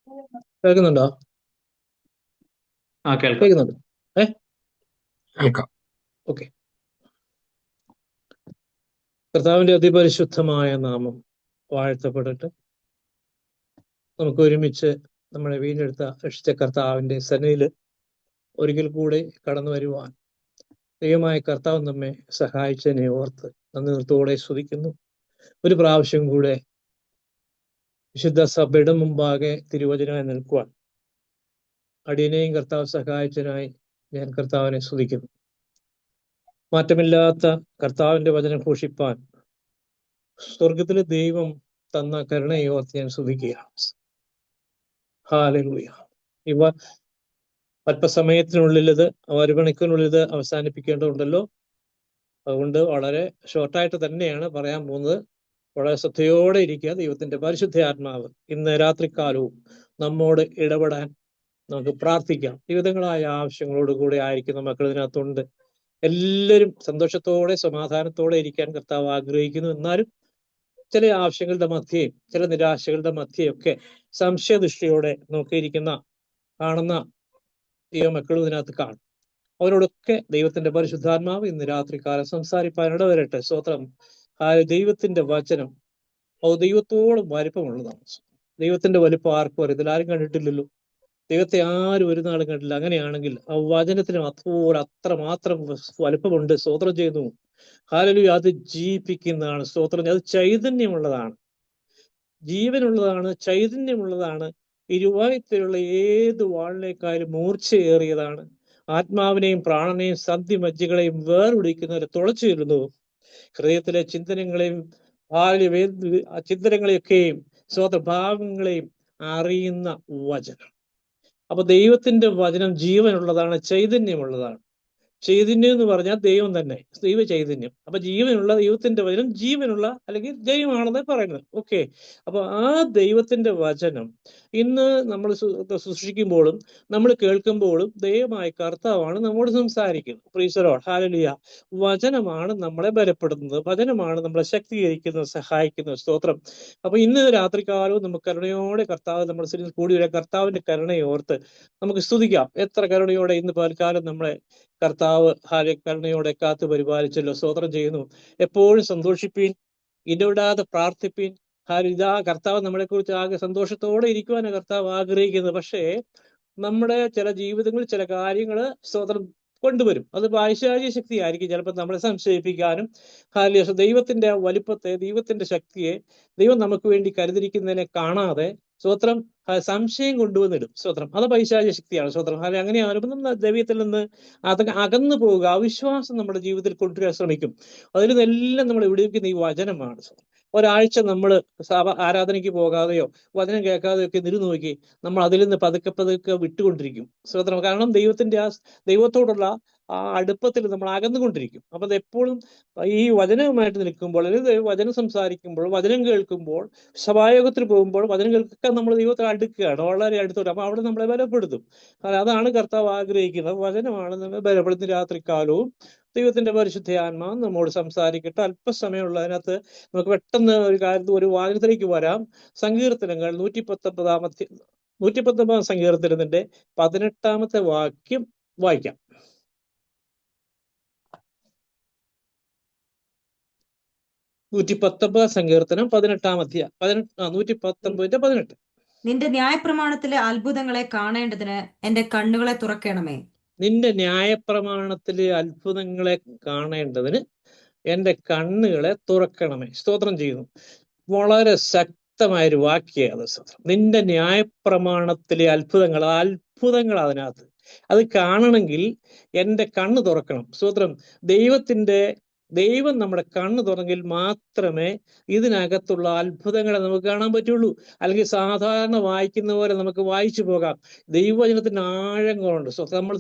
കേൾക്കുന്നുണ്ടോ? കേൾക്കാം. കേൾക്കുന്നുണ്ട്. കേൾക്കാം. ഓക്കെ. കർത്താവിന്റെ അതിപരിശുദ്ധമായ നാമം വാഴ്ത്തപ്പെടട്ടെ. നമുക്ക് ഒരുമിച്ച് നമ്മളെ വീണ്ടെടുത്ത രക്ഷിച്ച കർത്താവിന്റെ സന്നിധിയിൽ ഒരിക്കൽ കൂടെ കടന്നു വരുവാൻ ദൈവമായ കർത്താവ് നമ്മെ സഹായിച്ചതിനെ ഓർത്ത് നന്ദിയോടെ സ്തുതിക്കുന്നു. ഒരു പ്രാവശ്യം കൂടെ വിശുദ്ധ സഭയുടെ മുമ്പാകെ തിരുവചനമായി നിൽക്കുവാൻ അടിയനെയും കർത്താവ് സഹായിച്ചതിനായി ഞാൻ കർത്താവിനെ സ്തുതിക്കുന്നു. മാറ്റമില്ലാത്ത കർത്താവിന്റെ വചനം ഘോഷിപ്പാൻ സ്വർഗത്തിലെ ദൈവം തന്ന കരുണയെ ഓർത്ത് ഞാൻ സ്തുതിക്കുകയാണ്. ഹല്ലേലൂയ. ഇവ അല്പസമയത്തിനുള്ളിൽ ഒരു മണിക്കൂറിനുള്ളിൽ അവസാനിപ്പിക്കേണ്ടതുണ്ടല്ലോ. അതുകൊണ്ട് വളരെ ഷോർട്ടായിട്ട് തന്നെയാണ് പറയാൻ പോകുന്നത്. വളരെ ശ്രദ്ധയോടെ ഇരിക്കുക. ദൈവത്തിന്റെ പരിശുദ്ധ ആത്മാവ് ഇന്ന് രാത്രികാലവും നമ്മോട് ഇടപെടാൻ നമുക്ക് പ്രാർത്ഥിക്കാം. വിവിധങ്ങളായ ആവശ്യങ്ങളോടുകൂടി ആയിരിക്കുന്ന മക്കൾ ഇതിനകത്തുണ്ട്. എല്ലാവരും സന്തോഷത്തോടെ സമാധാനത്തോടെ ഇരിക്കാൻ കർത്താവ് ആഗ്രഹിക്കുന്നു. എന്നാലും ചില ആവശ്യങ്ങളുടെ മധ്യയും ചില നിരാശകളുടെ മധ്യയൊക്കെ സംശയദൃഷ്ടിയോടെ നോക്കിയിരിക്കുന്ന കാണുന്ന ദൈവമക്കളും ഇതിനകത്ത് കാണും. അവരോടൊക്കെ ദൈവത്തിന്റെ പരിശുദ്ധാത്മാവ് ഇന്ന് രാത്രികാലം സംസാരിപ്പാൻ ഇടവരട്ടെ. സ്തോത്രം. ദൈവത്തിന്റെ വചനം ദൈവത്തോളം വലിപ്പമുള്ളതാണ്. ദൈവത്തിന്റെ വലിപ്പം ആർക്കും അറിയത്തില്ല. ആരും കണ്ടിട്ടില്ലല്ലോ. ദൈവത്തെ ആരും ഒരു നാളും കണ്ടില്ല. അങ്ങനെയാണെങ്കിൽ ആ വചനത്തിന് അത്രമാത്രം വലിപ്പമുണ്ട്. സ്തോത്രം ചെയ്യുന്നു. ഹല്ലേലൂയ. അത് ജീവിപ്പിക്കുന്നതാണ്. സ്തോത്രം. അത് ചൈതന്യമുള്ളതാണ്, ജീവനുള്ളതാണ്, ചൈതന്യമുള്ളതാണ്. ഇരുവായുത്തലുള്ള ഏത് വാളിനേക്കാളും മൂർച്ചയേറിയതാണ്. ആത്മാവിനെയും പ്രാണനെയും സന്ധിമജ്ജകളെയും വേർപിടിക്കുന്നവരെ തുളച്ചു ചെല്ലുന്നു. ഹൃദയത്തിലെ ചിന്തനങ്ങളെയും ചിന്തനങ്ങളെയൊക്കെയും സ്വതഭാവങ്ങളെയും അറിയുന്ന വചനം. അപ്പൊ ദൈവത്തിന്റെ വചനം ജീവനുള്ളതാണ്, ചൈതന്യമുള്ളതാണ്. ചൈതന്യം എന്ന് പറഞ്ഞാൽ ദൈവം തന്നെ, ദൈവ ചൈതന്യം. അപ്പൊ ജീവനുള്ള ദൈവത്തിന്റെ വചനം ജീവനുള്ള അല്ലെങ്കിൽ ദൈവമാണെന്ന് പറയുന്നത്. ഓക്കെ. അപ്പൊ ആ ദൈവത്തിന്റെ വചനം ഇന്ന് നമ്മൾ സൃഷ്ടിക്കുമ്പോഴും നമ്മൾ കേൾക്കുമ്പോഴും ദൈവമായ കർത്താവാണ് നമ്മോട് സംസാരിക്കുന്നത്. Price the lord. ഹല്ലേലൂയ. വചനമാണ് നമ്മളെ ബലപ്പെടുത്തുന്നത്, വചനമാണ് നമ്മളെ ശക്തീകരിക്കുന്നത്, സഹായിക്കുന്നത്. സ്തോത്രം. അപ്പൊ ഇന്ന് രാത്രികാലവും നമുക്ക് കരുണയോടെ കർത്താവ് നമ്മുടെ കൂടി വരാൻ കർത്താവിന്റെ കരുണയോർത്ത് നമുക്ക് സ്തുതിക്കാം. എത്ര കരുണയോടെ ഇന്ന് പൽക്കാലം നമ്മളെ കർത്താവ് കരുണയോടെ കാത്തു പരിപാലിച്ചല്ലോ. സ്തോത്രം ചെയ്യുന്നു. എപ്പോഴും സന്തോഷിപ്പീൻ, ഇടവിടാതെ പ്രാർത്ഥിപ്പീൻ. ഇതാ കർത്താവ് നമ്മളെ കുറിച്ച് ആകെ സന്തോഷത്തോടെ ഇരിക്കുവാനാണ് കർത്താവ് ആഗ്രഹിക്കുന്നത്. പക്ഷേ നമ്മുടെ ചില ജീവിതങ്ങളിൽ ചില കാര്യങ്ങൾ സ്തോത്രം കൊണ്ടുവരും. അത് പൈശാചിക ശക്തി ആയിരിക്കും ചിലപ്പോൾ നമ്മളെ സംശയിപ്പിക്കാനും. ദൈവത്തിന്റെ വലിപ്പത്തെ, ദൈവത്തിന്റെ ശക്തിയെ, ദൈവം നമുക്ക് വേണ്ടി കരുതിരിക്കുന്നതിനെ കാണാതെ സ്തോത്രം സംശയം കൊണ്ടുവന്നിടും. സ്തോത്രം. അത് പൈശാചിക ശക്തിയാണ്. സ്തോത്രം. അങ്ങനെ ആകുമ്പോൾ നമ്മൾ ദൈവത്തിൽ നിന്ന് അകന്നു പോവുക, അവിശ്വാസം നമ്മുടെ ജീവിതത്തിൽ കൊണ്ടുവരാൻ ശ്രമിക്കും. അതിൽ നിന്നെല്ലാം നമ്മൾ വിടുവിക്കുന്ന ഈ വചനമാണ്. ഒരാഴ്ച നമ്മൾ ആരാധനയ്ക്ക് പോകാതെയോ വചനം കേൾക്കാതെയോ ഒക്കെ നോക്കി നമ്മൾ അതിൽ നിന്ന് പതുക്കെ വിട്ടുകൊണ്ടിരിക്കും. സ്തോത്രം. കാരണം ദൈവത്തോടുള്ള ആ അടുപ്പത്തിൽ നമ്മൾ അകന്നുകൊണ്ടിരിക്കും. അപ്പൊ അത് എപ്പോഴും ഈ വചനവുമായിട്ട് നിൽക്കുമ്പോൾ, അല്ലെങ്കിൽ വചനം സംസാരിക്കുമ്പോൾ, വചനം കേൾക്കുമ്പോൾ, സഭായോഗത്തിൽ പോകുമ്പോൾ വചനം കേൾക്കുക, നമ്മൾ ദൈവത്തെ അടുക്കുകയാണ്, വളരെ അടുത്തോട്ട്. അപ്പൊ അവിടെ നമ്മളെ ബലപ്പെടുത്തും. അതാണ് കർത്താവ് ആഗ്രഹിക്കുന്നത്. വചനമാണ് നമ്മളെ ബലപ്പെടുത്തുന്ന. രാത്രികാലവും ദൈവത്തിന്റെ പരിശുദ്ധ ആത്മാവ് നമ്മോട് സംസാരിക്കട്ടെ. അല്പസമയമുള്ള അതിനകത്ത് നമുക്ക് പെട്ടെന്ന് ഒരു വാചകത്തിലേക്ക് വരാം. സങ്കീർത്തനങ്ങൾ 119 സങ്കീർത്തനത്തിന്റെ 18 വാക്യം വായിക്കാം. 119 സങ്കീർത്തനം 119:18. നിന്റെ ന്യായപ്രമാണത്തിലെ അത്ഭുതങ്ങളെ കാണേണ്ടതിന് എന്റെ കണ്ണുകളെ തുറക്കണമേ. നിന്റെ ന്യായപ്രമാണത്തിലെ അത്ഭുതങ്ങളെ കാണേണ്ടതിന് എന്റെ കണ്ണുകളെ തുറക്കണമേ. സ്തോത്രം ചെയ്യുന്നു. വളരെ ശക്തമായൊരു വാക്യാണ് സ്തോത്രം. നിന്റെ ന്യായപ്രമാണത്തിലെ അത്ഭുതങ്ങൾ അതിനകത്ത് അത് കാണണമെങ്കിൽ എന്റെ കണ്ണ് തുറക്കണം. സ്തോത്രം. ദൈവം നമ്മുടെ കണ്ണ് തുറന്നെങ്കിൽ മാത്രമേ ഇതിനകത്തുള്ള അത്ഭുതങ്ങളെ നമുക്ക് കാണാൻ പറ്റുള്ളൂ. അല്ലെങ്കിൽ സാധാരണ വായിക്കുന്ന പോലെ നമുക്ക് വായിച്ചു പോകാം. ദൈവവചനത്തിന് ആഴങ്ങളുണ്ട്. നമ്മൾ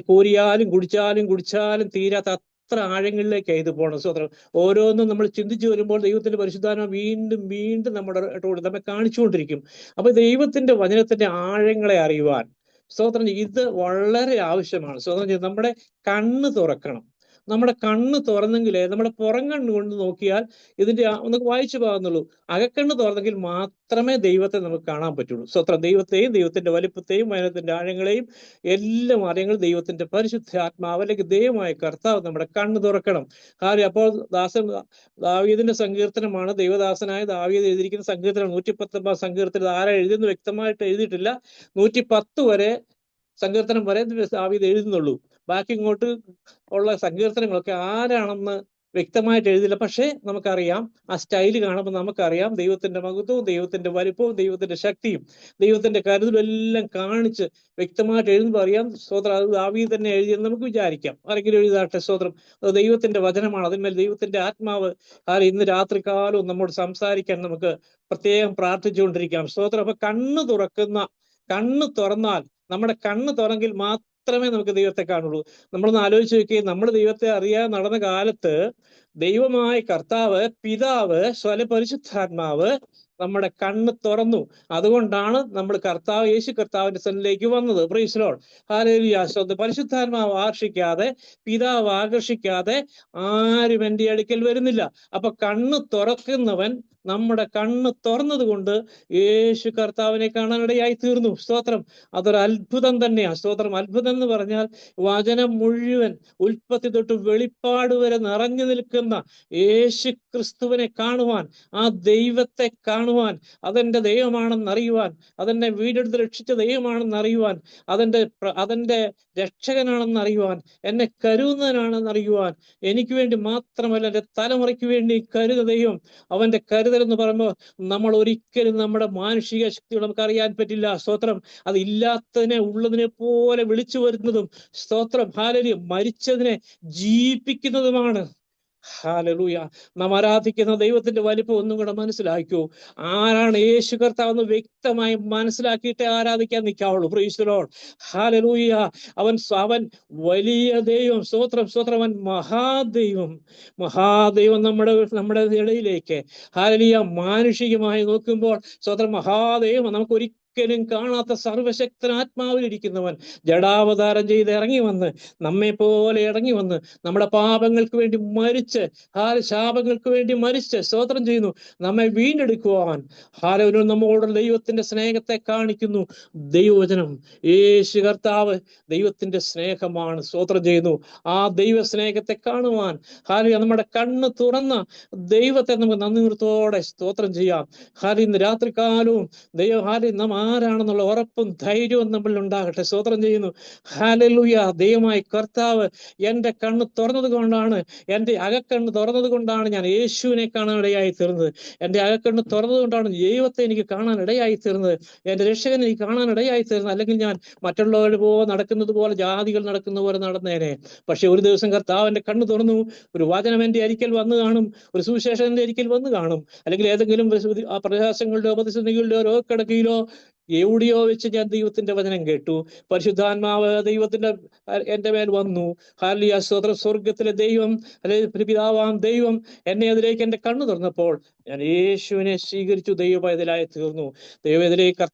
കോരിയാലും കുടിച്ചാലും തീരാത്ത അത്ര ആഴങ്ങളിലേക്കാണ് ഇത് പോകണം. സ്തോത്രം. ഓരോന്നും നമ്മൾ ചിന്തിച്ചു വരുമ്പോൾ ദൈവത്തിന്റെ പരിശുദ്ധാത്മ വീണ്ടും നമ്മെ കാണിച്ചുകൊണ്ടിരിക്കും. അപ്പൊ ദൈവത്തിന്റെ വചനത്തിന്റെ ആഴങ്ങളെ അറിയുവാൻ സ്തോത്രം ഇത് വളരെ ആവശ്യമാണ്. സ്തോത്രം ചെയ്ത് നമ്മുടെ കണ്ണ് തുറക്കണം. നമ്മുടെ കണ്ണ് തുറന്നെങ്കിലേ, നമ്മുടെ പുറം കണ്ണ് കൊണ്ട് നോക്കിയാൽ ഇതിന്റെ നമുക്ക് വായിച്ചു പോകുന്നുള്ളൂ. അകക്കണ്ണ് തുറന്നെങ്കിൽ മാത്രമേ ദൈവത്തെ നമുക്ക് കാണാൻ പറ്റുള്ളൂ. സ്വത്രം ദൈവത്തെയും ദൈവത്തിന്റെ വലിപ്പത്തെയും വചനത്തിന്റെ ആഴങ്ങളെയും എല്ലാം അറിയങ്ങൾ ദൈവത്തിന്റെ പരിശുദ്ധാത്മാവ് അല്ലെങ്കിൽ ദൈവമായ കർത്താവ് നമ്മുടെ കണ്ണ് തുറക്കണം. കാര്യം അപ്പോൾ ദാവീദിന്റെ സങ്കീർത്തനമാണ്, ദൈവദാസനായ ദാവീദ് എഴുതിയിരിക്കുന്ന സങ്കീർത്തനം. 119 സങ്കീർത്തനം ആരാ എഴുതുന്നു വ്യക്തമായിട്ട് എഴുതിയിട്ടില്ല. 110 വരെ സങ്കീർത്തനം വരെ ദാവീദ് എഴുതുന്നുള്ളൂ. ബാക്കി ഇങ്ങോട്ട് ഉള്ള സങ്കീർത്തനങ്ങളൊക്കെ ആരാണെന്ന് വ്യക്തമായിട്ട് എഴുതില്ല. പക്ഷേ നമുക്കറിയാം, ആ സ്റ്റൈല് കാണുമ്പോൾ നമുക്കറിയാം ദൈവത്തിന്റെ മഹത്വവും ദൈവത്തിന്റെ വലിപ്പവും ദൈവത്തിന്റെ ശക്തിയും ദൈവത്തിന്റെ കരുതലും എല്ലാം കാണിച്ച് വ്യക്തമായിട്ട് എഴുതുമ്പോൾ അറിയാം സ്തോത്രം അത് ദാവീദ് തന്നെ എഴുതിയെന്ന് നമുക്ക് വിചാരിക്കാം. ആരെങ്കിലും എഴുതാട്ടെ. സ്തോത്രം. അത് ദൈവത്തിന്റെ വചനമാണ്. അതിന്മേൽ ദൈവത്തിന്റെ ആത്മാവ് ഇന്ന് രാത്രികാലവും നമ്മോട് സംസാരിക്കാൻ നമുക്ക് പ്രത്യേകം പ്രാർത്ഥിച്ചുകൊണ്ടിരിക്കാം. സ്തോത്രം. അപ്പൊ കണ്ണ് തുറന്നാൽ, നമ്മുടെ കണ്ണ് തുറന്നെങ്കിൽ മാത്രമേ നമുക്ക് ദൈവത്തെ കാണുള്ളൂ. നമ്മളൊന്ന് ആലോചിച്ച് നോക്കുകയും, നമ്മൾ ദൈവത്തെ അറിയാതെ നടന്ന കാലത്ത് ദൈവമായ കർത്താവ്, പിതാവ്, പരിശുദ്ധാത്മാവ് നമ്മുടെ കണ്ണ് തുറന്നു. അതുകൊണ്ടാണ് നമ്മൾ യേശു കർത്താവിന്റെ സന്നിധിയിലേക്ക് വന്നത്. Praise Lord. ഹല്ലേലൂയ. പരിശുദ്ധാത്മാവ് ആകർഷിക്കാതെ, പിതാവ് ആകർഷിക്കാതെ ആരും എൻ്റെ അടുക്കൽ വരുന്നില്ല. അപ്പൊ കണ്ണ് തുറക്കുന്നവൻ നമ്മുടെ കണ്ണ് തുറന്നത് കൊണ്ട് യേശു കർത്താവിനെ കാണാനിടയായി തീർന്നു. സ്തോത്രം. അതൊരു അത്ഭുതം തന്നെയാണ്. സ്തോത്രം. അത്ഭുതം എന്ന് പറഞ്ഞാൽ വചനം മുഴുവൻ ഉൽപ്പത്തി തൊട്ട് വെളിപ്പാട് വരെ നിറഞ്ഞു നിൽക്കുന്ന യേശു ക്രിസ്തുവിനെ കാണുവാൻ, ആ ദൈവത്തെ കാണുവാൻ, അതെന്റെ ദൈവമാണെന്ന് അറിയുവാൻ, അതെന്നെ വീടെടുത്ത് രക്ഷിച്ച ദൈവമാണെന്ന് അറിയുവാൻ, അതെന്റെ രക്ഷകനാണെന്ന് അറിയുവാൻ, എന്നെ കരുതുന്നവനാണെന്ന് അറിയുവാൻ, എനിക്ക് വേണ്ടി മാത്രമല്ല എൻ്റെ തലമുറയ്ക്ക് വേണ്ടി കരുതുന്ന ദൈവം. അവന്റെ കരുതലെന്ന് പറയുമ്പോൾ നമ്മൾ ഒരിക്കലും നമ്മുടെ മാനുഷിക ശക്തികൾ നമുക്ക് അറിയാൻ പറ്റില്ല. സ്തോത്രം. അത് ഇല്ലാത്തതിനെ ഉള്ളതിനെ പോലെ വിളിച്ചു വരുന്നതും, സ്തോത്രം, ഹല്ലേലൂയ, മരിച്ചതിനെ ജീവിപ്പിക്കുന്നതുമാണ്. ഹല്ലേലൂയ. നാം ആരാധിക്കുന്ന ദൈവത്തിന്റെ വലിപ്പം ഒന്നും കൂടെ മനസ്സിലാക്കൂ. ആരാണ് യേശു കർത്താവ് എന്ന് വ്യക്തമായി മനസ്സിലാക്കിയിട്ട് ആരാധിക്കാൻ നിൽക്കാവുള്ളൂ. Praise the lord. ഹല്ലേലൂയ. അവൻ വലിയ ദൈവം. സ്തോത്രം. അവൻ മഹാദൈവം. നമ്മുടെ ഇടയിലേക്ക് ഹല്ലേലൂയ മാനുഷികമായി നോക്കുമ്പോൾ സ്തോത്രം മഹാദൈവം. നമുക്ക് ഒരിക്കലും കാണാത്ത സർവശക്തൻ ആത്മാവിലിരിക്കുന്നവൻ ജഡാവതാരം ചെയ്ത് ഇറങ്ങി വന്ന്, നമ്മെ പോലെ ഇറങ്ങി വന്ന്, നമ്മുടെ പാപങ്ങൾക്ക് വേണ്ടി മരിച്ച്, ശാപങ്ങൾക്ക് വേണ്ടി മരിച്ച്, സ്തോത്രം ചെയ്യുന്നു, നമ്മെ വീണ്ടെടുക്കുവാൻ നമ്മോടുള്ള ദൈവത്തിന്റെ സ്നേഹത്തെ കാണിക്കുന്നു. ദൈവവചനം, യേശു കർത്താവ് ദൈവത്തിന്റെ സ്നേഹമാണ്. സ്തോത്രം ചെയ്യുന്നു. ആ ദൈവ സ്നേഹത്തെ കാണുവാൻ നമ്മുടെ കണ്ണ് തുറന്ന ദൈവത്തെ നമുക്ക് നന്ദിയോടെ സ്തോത്രം ചെയ്യാം. ഇന്ന് രാത്രികാലവും നാം ആരാണെന്നുള്ള ഉറപ്പും ധൈര്യവും നമ്മളിൽ ഉണ്ടാകട്ടെ. സ്തോത്രം ചെയ്യുന്നു. ഹല്ലേലൂയ. ദൈവമായ കർത്താവ് എൻ്റെ കണ്ണ് തുറന്നത് കൊണ്ടാണ്, എൻ്റെ അകക്കണ്ണ് തുറന്നത് കൊണ്ടാണ് ഞാൻ യേശുവിനെ കാണാൻ ഇടയായി തീർന്നത്. എൻ്റെ അകക്കണ്ണ് തുറന്നത് കൊണ്ടാണ് ദൈവത്തെ എനിക്ക് കാണാൻ ഇടയായി തീർന്നത്, എൻ്റെ രക്ഷകനെ എനിക്ക് കാണാൻ ഇടയായി തീർന്നത്. അല്ലെങ്കിൽ ഞാൻ മറ്റുള്ളവർ നടക്കുന്നത് പോലെ, ജാതികൾ നടക്കുന്ന പോലെ നടന്നേനെ. പക്ഷെ ഒരു ദിവസം കർത്താവ് എൻ്റെ കണ്ണ് തുറന്നു. ഒരു വചനം എൻ്റെ അരിക്കൽ വന്നു കാണും, ഒരു സുവിശേഷം എൻ്റെ അരിക്കൽ വന്നു കാണും, അല്ലെങ്കിൽ ഏതെങ്കിലും പ്രയാസങ്ങളുടെയോ പ്രതിസന്ധികളുടെയോ രോഗക്കിടക്കയിലോ എവിടെയോ വെച്ച് ഞാൻ ദൈവത്തിന്റെ വചനം കേട്ടു. പരിശുദ്ധാത്മാവ് ദൈവത്തിന്റെ എൻ്റെ മേൽ വന്നു. ഹല്ലേലൂയ. സ്തോത്രം. സ്വർഗത്തിലെ ദൈവം, അല്ലെങ്കിൽ പിതാവാം ദൈവം എന്നെ അതിലേക്ക് എൻ്റെ കണ്ണു തുറന്നപ്പോൾ ഞാൻ യേശുവിനെ സ്വീകരിച്ചു, ദൈവ പൈതലായി തീർന്നു. ദൈവത്തിലേക്ക്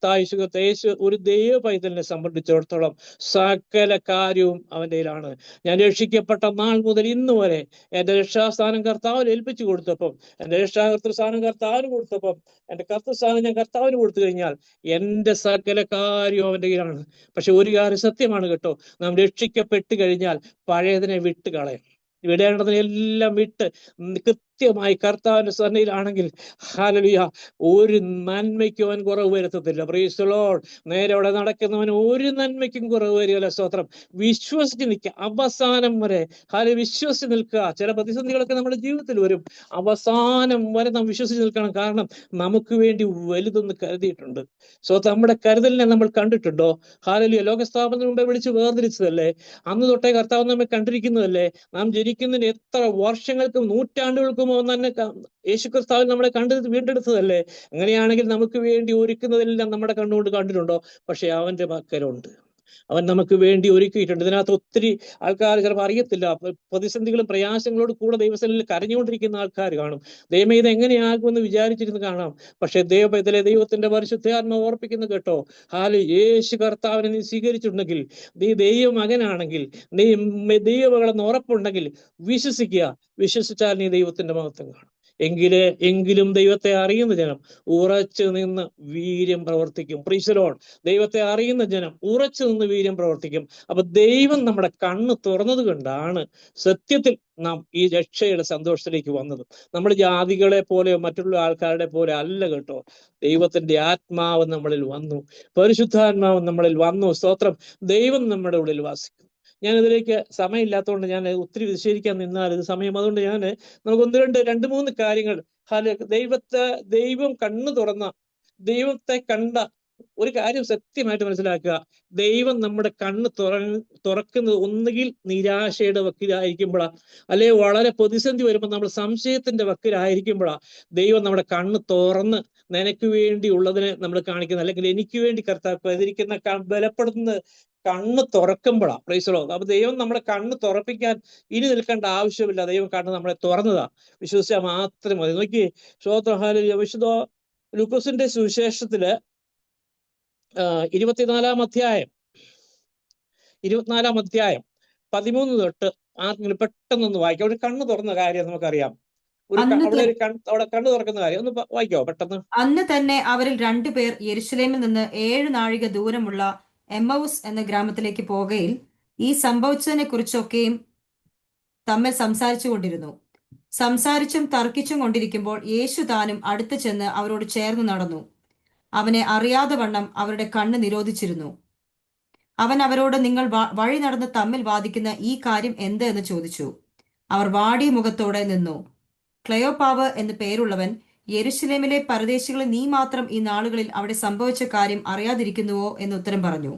യേശു ഒരു ദൈവ പൈതലിനെ സംബന്ധിച്ചിടത്തോളം സകല കാര്യവും അവൻ്റെ കയ്യിലാണ്. ഞാൻ രക്ഷിക്കപ്പെട്ട നാൾ മുതൽ ഇന്ന് വരെ എൻ്റെ രക്ഷാസ്ഥാനം കർത്താവിന് ഏൽപ്പിച്ചു കൊടുത്തപ്പം, എൻ്റെ രക്ഷാകർത്തൃസ്ഥാനം കർത്താവിന് കൊടുത്തപ്പം, എൻ്റെ കർത്തൃസ്ഥാനം ഞാൻ കർത്താവിന് കൊടുത്തു കഴിഞ്ഞാൽ എൻ്റെ സകല കാര്യവും അവൻ്റെ കയ്യിലാണ്. പക്ഷെ ഒരു കാര്യം സത്യമാണ് കേട്ടോ, നാം രക്ഷിക്കപ്പെട്ട് കഴിഞ്ഞാൽ പഴയതിനെ വിട്ട് കളയാം. വിടേണ്ടതിനെല്ലാം വിട്ട് കൃത്യമായി കർത്താവിന്റെ സന്നിധിയിലാണെങ്കിൽ ഹല്ലേലൂയ ഒരു നന്മയ്ക്കും അവൻ കുറവ് വരുത്തത്തില്ല. Price the Lord. നേരെ അവിടെ നടക്കുന്നവൻ ഒരു നന്മയ്ക്കും കുറവ് വരികയില്ല. സ്തോത്രം. വിശ്വസിച്ച് നിൽക്കുക അവസാനം വരെ. വിശ്വസിച്ച് നിൽക്കുക. ചില പ്രതിസന്ധികളൊക്കെ നമ്മുടെ ജീവിതത്തിൽ വരും. അവസാനം വരെ നാം വിശ്വസിച്ച് നിൽക്കണം. കാരണം നമുക്ക് വേണ്ടി വലുതൊന്ന് കരുതിയിട്ടുണ്ട്. നമ്മുടെ കരുതലിനെ നമ്മൾ കണ്ടിട്ടുണ്ടോ? ഹല്ലേലൂയ. ലോകസ്ഥാപനത്തിന് മുമ്പേ വിളിച്ച് വേർതിരിച്ചതല്ലേ? അന്ന് തൊട്ടേ കർത്താവ് നമ്മെ കണ്ടിരിക്കുന്നതല്ലേ? നാം ജനിക്കുന്നതിന് എത്ര വർഷങ്ങൾക്കും നൂറ്റാണ്ടുകൾക്കും തന്നെ യേശു കർത്താവിൽ നമ്മളെ വീണ്ടെടുത്തതല്ലേ? അങ്ങനെയാണെങ്കിൽ നമുക്ക് വേണ്ടി ഒരുക്കുന്നതെല്ലാം നമ്മുടെ കണ്ണുകൊണ്ട് കണ്ടിട്ടുണ്ടോ? പക്ഷെ അവന്റെ പക്കലുണ്ട്. അവൻ നമുക്ക് വേണ്ടി ഒരുക്കിയിട്ടുണ്ട്. ഇതിനകത്ത് ഒത്തിരി ആൾക്കാർ ചിലപ്പോൾ അറിയത്തില്ല. പ്രതിസന്ധികളും പ്രയാസങ്ങളോട് കൂടെ ദൈവസന്നിധിയിൽ കരഞ്ഞുകൊണ്ടിരിക്കുന്ന ആൾക്കാർ കാണും. ദൈവമേ ഇത് എങ്ങനെയാകുമെന്ന് വിചാരിച്ചിരുന്ന് കാണാം. പക്ഷെ ദൈവത്തിന്റെ പരിശുദ്ധാത്മാവ് ഓർപ്പിക്കുന്നു കേട്ടോ, യേശു കർത്താവിനെ നീ സ്വീകരിച്ചിട്ടുണ്ടെങ്കിൽ, നീ ദൈവ മകനാണെങ്കിൽ, നീ ദൈവമകളെന്ന് ഉറപ്പുണ്ടെങ്കിൽ വിശ്വസിക്കുക. വിശ്വസിച്ചാൽ നീ ദൈവത്തിന്റെ മഹത്വം കാണും. എങ്കിലും ദൈവത്തെ അറിയുന്ന ജനം ഉറച്ചു നിന്ന് വീര്യം പ്രവർത്തിക്കും. Price the Lord. ദൈവത്തെ അറിയുന്ന ജനം ഉറച്ചു നിന്ന് വീര്യം പ്രവർത്തിക്കും. അപ്പൊ ദൈവം നമ്മുടെ കണ്ണ് തുറന്നത് കൊണ്ടാണ് സത്യത്തിൽ നാം ഈ രക്ഷയുടെ സന്തോഷത്തിലേക്ക് വന്നത്. നമ്മൾ ജാതികളെ പോലെയോ മറ്റുള്ള ആൾക്കാരുടെ പോലെ അല്ല കേട്ടോ. ദൈവത്തിന്റെ ആത്മാവ് നമ്മളിൽ വന്നു, പരിശുദ്ധാത്മാവ് നമ്മളിൽ വന്നു. സ്തോത്രം. ദൈവം നമ്മുടെ ഉള്ളിൽ വാസിക്കുന്നു. ഞാനിതിലേക്ക് സമയമില്ലാത്തതുകൊണ്ട് ഞാൻ ഒത്തിരി വിശദീകരിക്കാൻ നിന്നാൽ ഇത് സമയം, അതുകൊണ്ട് നമുക്ക് രണ്ട് മൂന്ന് കാര്യങ്ങൾ ദൈവം കണ്ണു തുറന്ന, ദൈവത്തെ കണ്ട ഒരു കാര്യം സത്യമായിട്ട് മനസ്സിലാക്കുക. ദൈവം നമ്മുടെ കണ്ണ് തുറക്കുന്നത് ഒന്നുകിൽ നിരാശയുടെ വക്കിലായിരിക്കുമ്പോഴാ, അല്ലെങ്കിൽ വളരെ പ്രതിസന്ധി വരുമ്പോൾ നമ്മൾ സംശയത്തിന്റെ വക്കിലായിരിക്കുമ്പോഴാ ദൈവം നമ്മുടെ കണ്ണ് തുറന്ന് നിനക്ക് വേണ്ടി ഉള്ളതിനെ നമ്മൾ കാണിക്കുന്നത്, അല്ലെങ്കിൽ എനിക്ക് വേണ്ടി കർത്താവ് പ്രതികരിക്കുന്ന ബലപ്പെടുത്തുന്നത് കണ്ണ് തുറക്കുമ്പോഴാ. Price the Lord. അപ്പൊ ദൈവം നമ്മുടെ കണ്ണ് തുറപ്പിക്കാൻ ഇനി നിൽക്കേണ്ട ആവശ്യമില്ല. ദൈവം കണ്ണ് നമ്മളെ തുറന്നതാ. വിശ്വസിച്ചാൽ മാത്രം മതി. നോക്കി, ഹല്ലേലൂയ. വിശുദ്ധ ലൂക്കോസിന്റെ സുവിശേഷത്തില് 24-ാം അധ്യായം 13 തൊട്ട് ആർക്കെങ്കിലും പെട്ടെന്നൊന്ന് വായിക്കാം. ഒരു കണ്ണ് തുറന്ന കാര്യം നമുക്കറിയാം. അവിടെ കണ്ണ് തുറക്കുന്ന കാര്യം ഒന്ന് വായിക്കാവോ പെട്ടെന്ന്? അന്ന് തന്നെ അവരിൽ 2 പേർ യെരുശലേമിൽ നിന്ന് 7 നാഴിക ദൂരമുള്ള എമ്മൗസ് എന്ന ഗ്രാമത്തിലേക്ക് പോകയിൽ ഈ സംഭവിച്ചതിനെ കുറിച്ചൊക്കെയും തമ്മിൽ സംസാരിച്ചു കൊണ്ടിരുന്നു. സംസാരിച്ചും തർക്കിച്ചും കൊണ്ടിരിക്കുമ്പോൾ യേശു താനും അടുത്ത് ചെന്ന് അവരോട് ചേർന്ന് നടന്നു. അവനെ അറിയാതെ വണ്ണം അവരുടെ കണ്ണ് നിരോധിച്ചിരുന്നു. അവൻ അവരോട്, നിങ്ങൾ വഴി നടന്ന് തമ്മിൽ വാദിക്കുന്ന ഈ കാര്യം എന്ത് എന്ന് ചോദിച്ചു. അവർ വാടിയ മുഖത്തോടെ നിന്നു. ക്ലെയോപ്പാവ് എന്ന് പേരുള്ളവൻ, യെരുശലേമിലെ പരദേശികളെ നീ മാത്രം ഈ നാളുകളിൽ അവിടെ സംഭവിച്ച കാര്യം അറിയാതിരിക്കുന്നുവോ എന്ന് ഉത്തരം പറഞ്ഞു.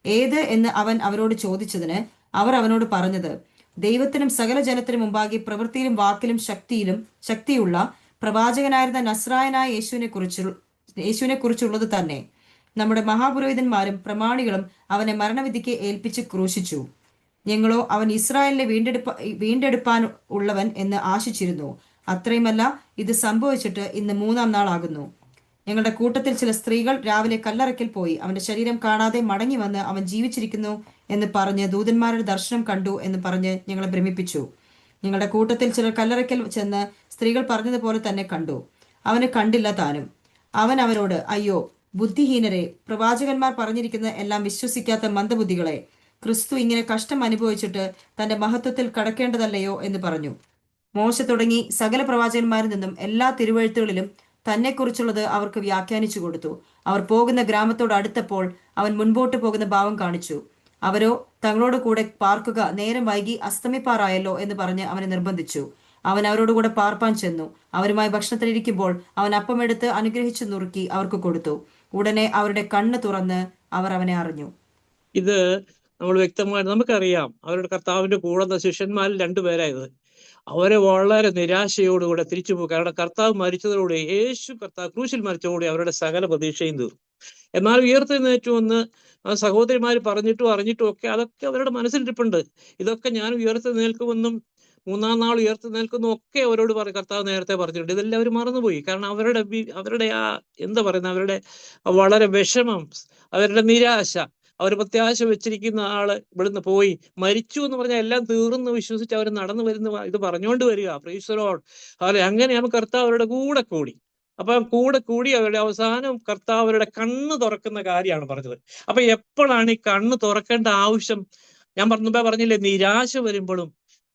ഏത് എന്ന് അവൻ അവരോട് ചോദിച്ചതിന് അവർ അവനോട് പറഞ്ഞത്, ദൈവത്തിനും സകല ജനത്തിനും മുമ്പാകെ പ്രവൃത്തിയിലും വാക്കിലും ശക്തിയുള്ള പ്രവാചകനായിരുന്ന നസ്രായനായ യേശുവിനെ കുറിച്ചുള്ളത് തന്നെ. നമ്മുടെ മഹാപുരോഹിതന്മാരും പ്രമാണികളും അവനെ മരണവിധിക്ക് ഏൽപ്പിച്ച് ക്രൂശിച്ചു. ഞങ്ങളോ അവൻ ഇസ്രായേലിനെ വീണ്ടെടുപ്പാൻ ഉള്ളവൻ എന്ന് ആശിച്ചിരുന്നു. അത്രയുമല്ല, ഇത് സംഭവിച്ചിട്ട് ഇന്ന് 3-ാം നാളാകുന്നു. ഞങ്ങളുടെ കൂട്ടത്തിൽ ചില സ്ത്രീകൾ രാവിലെ കല്ലറയ്ക്കൽ പോയി അവന്റെ ശരീരം കാണാതെ മടങ്ങി വന്ന് അവൻ ജീവിച്ചിരിക്കുന്നു എന്ന് പറഞ്ഞ് ദൂതന്മാരുടെ ദർശനം കണ്ടു എന്ന് പറഞ്ഞ് ഞങ്ങളെ ഭ്രമിപ്പിച്ചു. ഞങ്ങളുടെ കൂട്ടത്തിൽ ചിലർ കല്ലറയ്ക്കൽ ചെന്ന് സ്ത്രീകൾ പറഞ്ഞതുപോലെ തന്നെ കണ്ടു. അവന് കണ്ടില്ല താനും. അവൻ അവരോട്, അയ്യോ ബുദ്ധിഹീനരെ, പ്രവാചകന്മാർ പറഞ്ഞിരിക്കുന്ന എല്ലാം വിശ്വസിക്കാത്ത മന്ദബുദ്ധികളെ, ക്രിസ്തു ഇങ്ങനെ കഷ്ടം അനുഭവിച്ചിട്ട് തന്റെ മഹത്വത്തിൽ കടക്കേണ്ടതല്ലയോ എന്ന് പറഞ്ഞു. മോശ തുടങ്ങി സകല പ്രവാചകന്മാരിൽ നിന്നും എല്ലാ തിരുവെഴുത്തുകളിലും തന്നെക്കുറിച്ചുള്ളത് അവർക്ക് വ്യാഖ്യാനിച്ചു കൊടുത്തു. അവർ പോകുന്ന ഗ്രാമത്തോട് അടുത്തപ്പോൾ അവൻ മുൻപോട്ട് പോകുന്ന ഭാവം കാണിച്ചു. അവരോ തങ്ങളോട് കൂടെ പാർക്കുക, നേരം വൈകി അസ്തമിപ്പാറായല്ലോ എന്ന് പറഞ്ഞ് അവനെ നിർബന്ധിച്ചു. അവൻ അവരോടുകൂടെ പാർപ്പാൻ ചെന്നു. അവരുമായി ഭക്ഷണത്തിലിരിക്കുമ്പോൾ അവൻ അപ്പമെടുത്ത് അനുഗ്രഹിച്ചു നുറുക്കി അവർക്ക് കൊടുത്തു. ഉടനെ അവരുടെ കണ്ണ് തുറന്ന് അവർ അവനെ അറിഞ്ഞു. ഇത് നമ്മൾ വ്യക്തമായിട്ട് നമുക്കറിയാം. അവരുടെ കർത്താവിന്റെ കൂടെ ശിഷ്യന്മാരിൽ 2 പേരായത്. അവരെ വളരെ നിരാശയോടുകൂടെ തിരിച്ചു പോകും. കാരണം കർത്താവ് മരിച്ചതോടെ, കർത്താവ് ക്രൂശിൽ മരിച്ചതോടെ അവരുടെ സകല പ്രതീക്ഷയും തീർന്നു. എന്നാൽ ഉയർത്തെഴുന്നേറ്റുവെന്ന് ആ സഹോദരിമാർ പറഞ്ഞിട്ടും അറിഞ്ഞിട്ടും ഒക്കെ അതൊക്കെ അവരുടെ മനസ്സിലിരിപ്പുണ്ട്. ഇതൊക്കെ ഞാൻ ഉയർത്തെഴുന്നേൽക്കുമെന്നും 3-ാം നാൾ ഉയർത്തെഴുന്നേൽക്കുമെന്നും ഒക്കെ അവരോട് കർത്താവ് നേരത്തെ പറഞ്ഞിട്ടുണ്ട്. ഇതെല്ലാം അവർ മറന്നുപോയി. കാരണം അവരുടെ ആ എന്താ പറയുന്നത്, അവരുടെ വളരെ വിഷമം, അവരുടെ നിരാശ, അവർ പ്രത്യാശ വെച്ചിരിക്കുന്ന ആള് ഇവിടുന്ന് പോയി മരിച്ചു എന്ന് പറഞ്ഞാൽ എല്ലാം തീർന്ന് വിശ്വസിച്ച് അവർ നടന്നു വരുന്ന ഇത് പറഞ്ഞുകൊണ്ട് വരിക. Price the Lord. അങ്ങനെയാണ് കർത്താവ് അവരുടെ കൂടെ കൂടി. അപ്പൊ കൂടെ കൂടി അവരുടെ അവസാനം കർത്താവ് അവരുടെ കണ്ണ് തുറക്കുന്ന കാര്യമാണ് പറഞ്ഞത്. അപ്പൊ എപ്പോഴാണ് ഈ കണ്ണ് തുറക്കേണ്ട ആവശ്യം? ഞാൻ മുമ്പേ പറഞ്ഞില്ലേ, നിരാശ വരുമ്പോഴും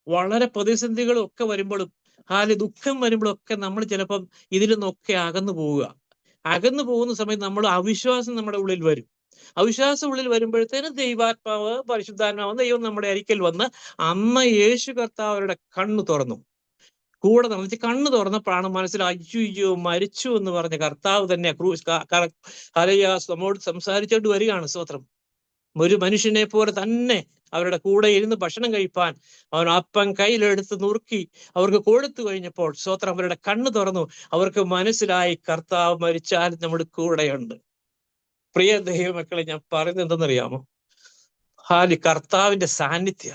വളരെ പ്രതിസന്ധികളും ഒക്കെ വരുമ്പോഴും ദുഃഖം വരുമ്പോഴും ഒക്കെ നമ്മൾ ചിലപ്പം ഇതിൽ നിന്നൊക്കെ അകന്നു പോകുന്ന സമയത്ത് നമ്മൾ അവിശ്വാസം നമ്മുടെ ഉള്ളിൽ വരും. അവിശ്വാസം ഉള്ളിൽ വരുമ്പോഴത്തേനും ദൈവാത്മാവ്, പരിശുദ്ധാത്മാവ്, ദൈവം നമ്മുടെ അരിക്കൽ വന്ന് അമ്മ യേശു കർത്താവ് അവരുടെ കണ്ണ് തുറന്നു. കൂടെ നമുക്ക് കണ്ണ് തുറന്നപ്പോഴാണ് മനസ്സിലായി, അയ്യോ മരിച്ചു എന്ന് പറഞ്ഞ കർത്താവ് തന്നെ നമ്മോട് സംസാരിച്ചോണ്ട് വരികയാണ്. സ്തോത്രം. ഒരു മനുഷ്യനെ പോലെ തന്നെ അവരുടെ കൂടെ ഇരുന്ന് ഭക്ഷണം കഴിപ്പാൻ അവൻ അപ്പം കയ്യിലെടുത്ത് നുറുക്കി അവർക്ക് കൊടുത്തു കഴിഞ്ഞപ്പോൾ സ്തോത്രം അവരുടെ കണ്ണ് തുറന്നു. അവർക്ക് മനസ്സിലായി കർത്താവ് മരിച്ചാൽ നമ്മുടെ കൂടെയുണ്ട്. പ്രിയ ദൈവമക്കളെ, ഞാൻ പറയുന്നത് എന്തെന്നറിയാമോ? കർത്താവിന്റെ സാന്നിധ്യ.